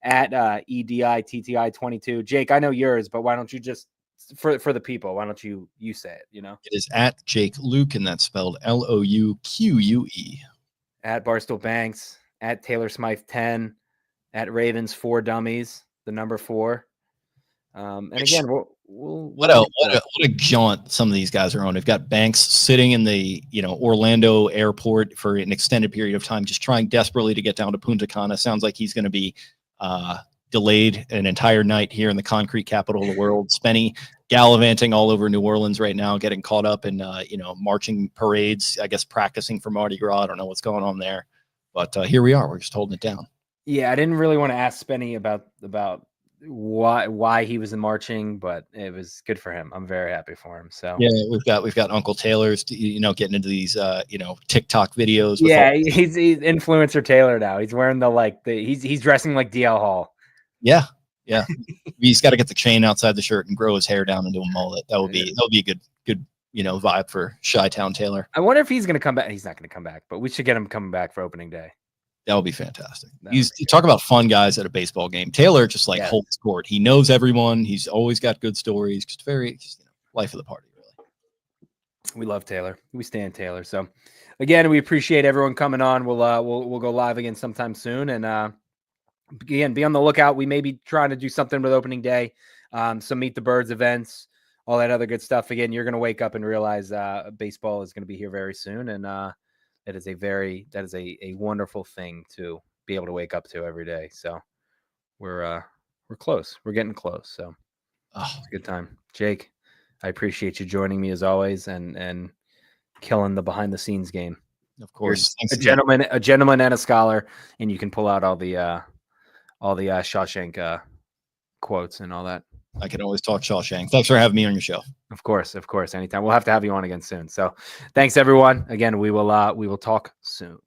at EDITTI22. Jake, I know yours, but why don't you just for the people, why don't you say it? It is at Jake Louque, and that's spelled LOUQUE. At Barstool Banks, at Taylor Smythe 10, at Ravens 4 Dummies, the number 4. And again, what a jaunt some of these guys are on. They've got Banks sitting in the Orlando airport for an extended period of time, just trying desperately to get down to Punta Cana. Sounds like he's going to be delayed an entire night here in the concrete capital of the world. Spenny gallivanting all over New Orleans right now, getting caught up in marching parades. I guess practicing for Mardi Gras. I don't know what's going on there, but here we are. We're just holding it down. Yeah, I didn't really want to ask Spenny about why he was in marching, but it was good for him. I'm very happy for him. So yeah, we've got Uncle Taylor's getting into these TikTok videos. Yeah, he's influencer Taylor now. He's wearing he's dressing like DL Hall. Yeah. He's got to get the chain outside the shirt and grow his hair down into a mullet. That'll be a good vibe for Chi-Town Taylor. I wonder if he's going to come back. He's not going to come back, but we should get him coming back for opening day. That would be fantastic. You talk about fun guys at a baseball game. Taylor just holds court. He knows everyone. He's always got good stories. Just life of the party, really. We love Taylor. We stand Taylor. So again, we appreciate everyone coming on. We'll go live again sometime soon. And again, be on the lookout. We may be trying to do something with opening day, some Meet the Birds events, all that other good stuff. Again, you're going to wake up and realize baseball is going to be here very soon. And that is a wonderful thing to be able to wake up to every day. So we're close. We're getting close. So it's a good time. Jake, I appreciate you joining me as always and killing the behind the scenes game. Of course. A gentleman and a scholar, and you can pull out all the Shawshank quotes and all that. I can always talk Shawshank. Thanks for having me on your show. Of course. Anytime. We'll have to have you on again soon. So thanks everyone. Again, we will talk soon.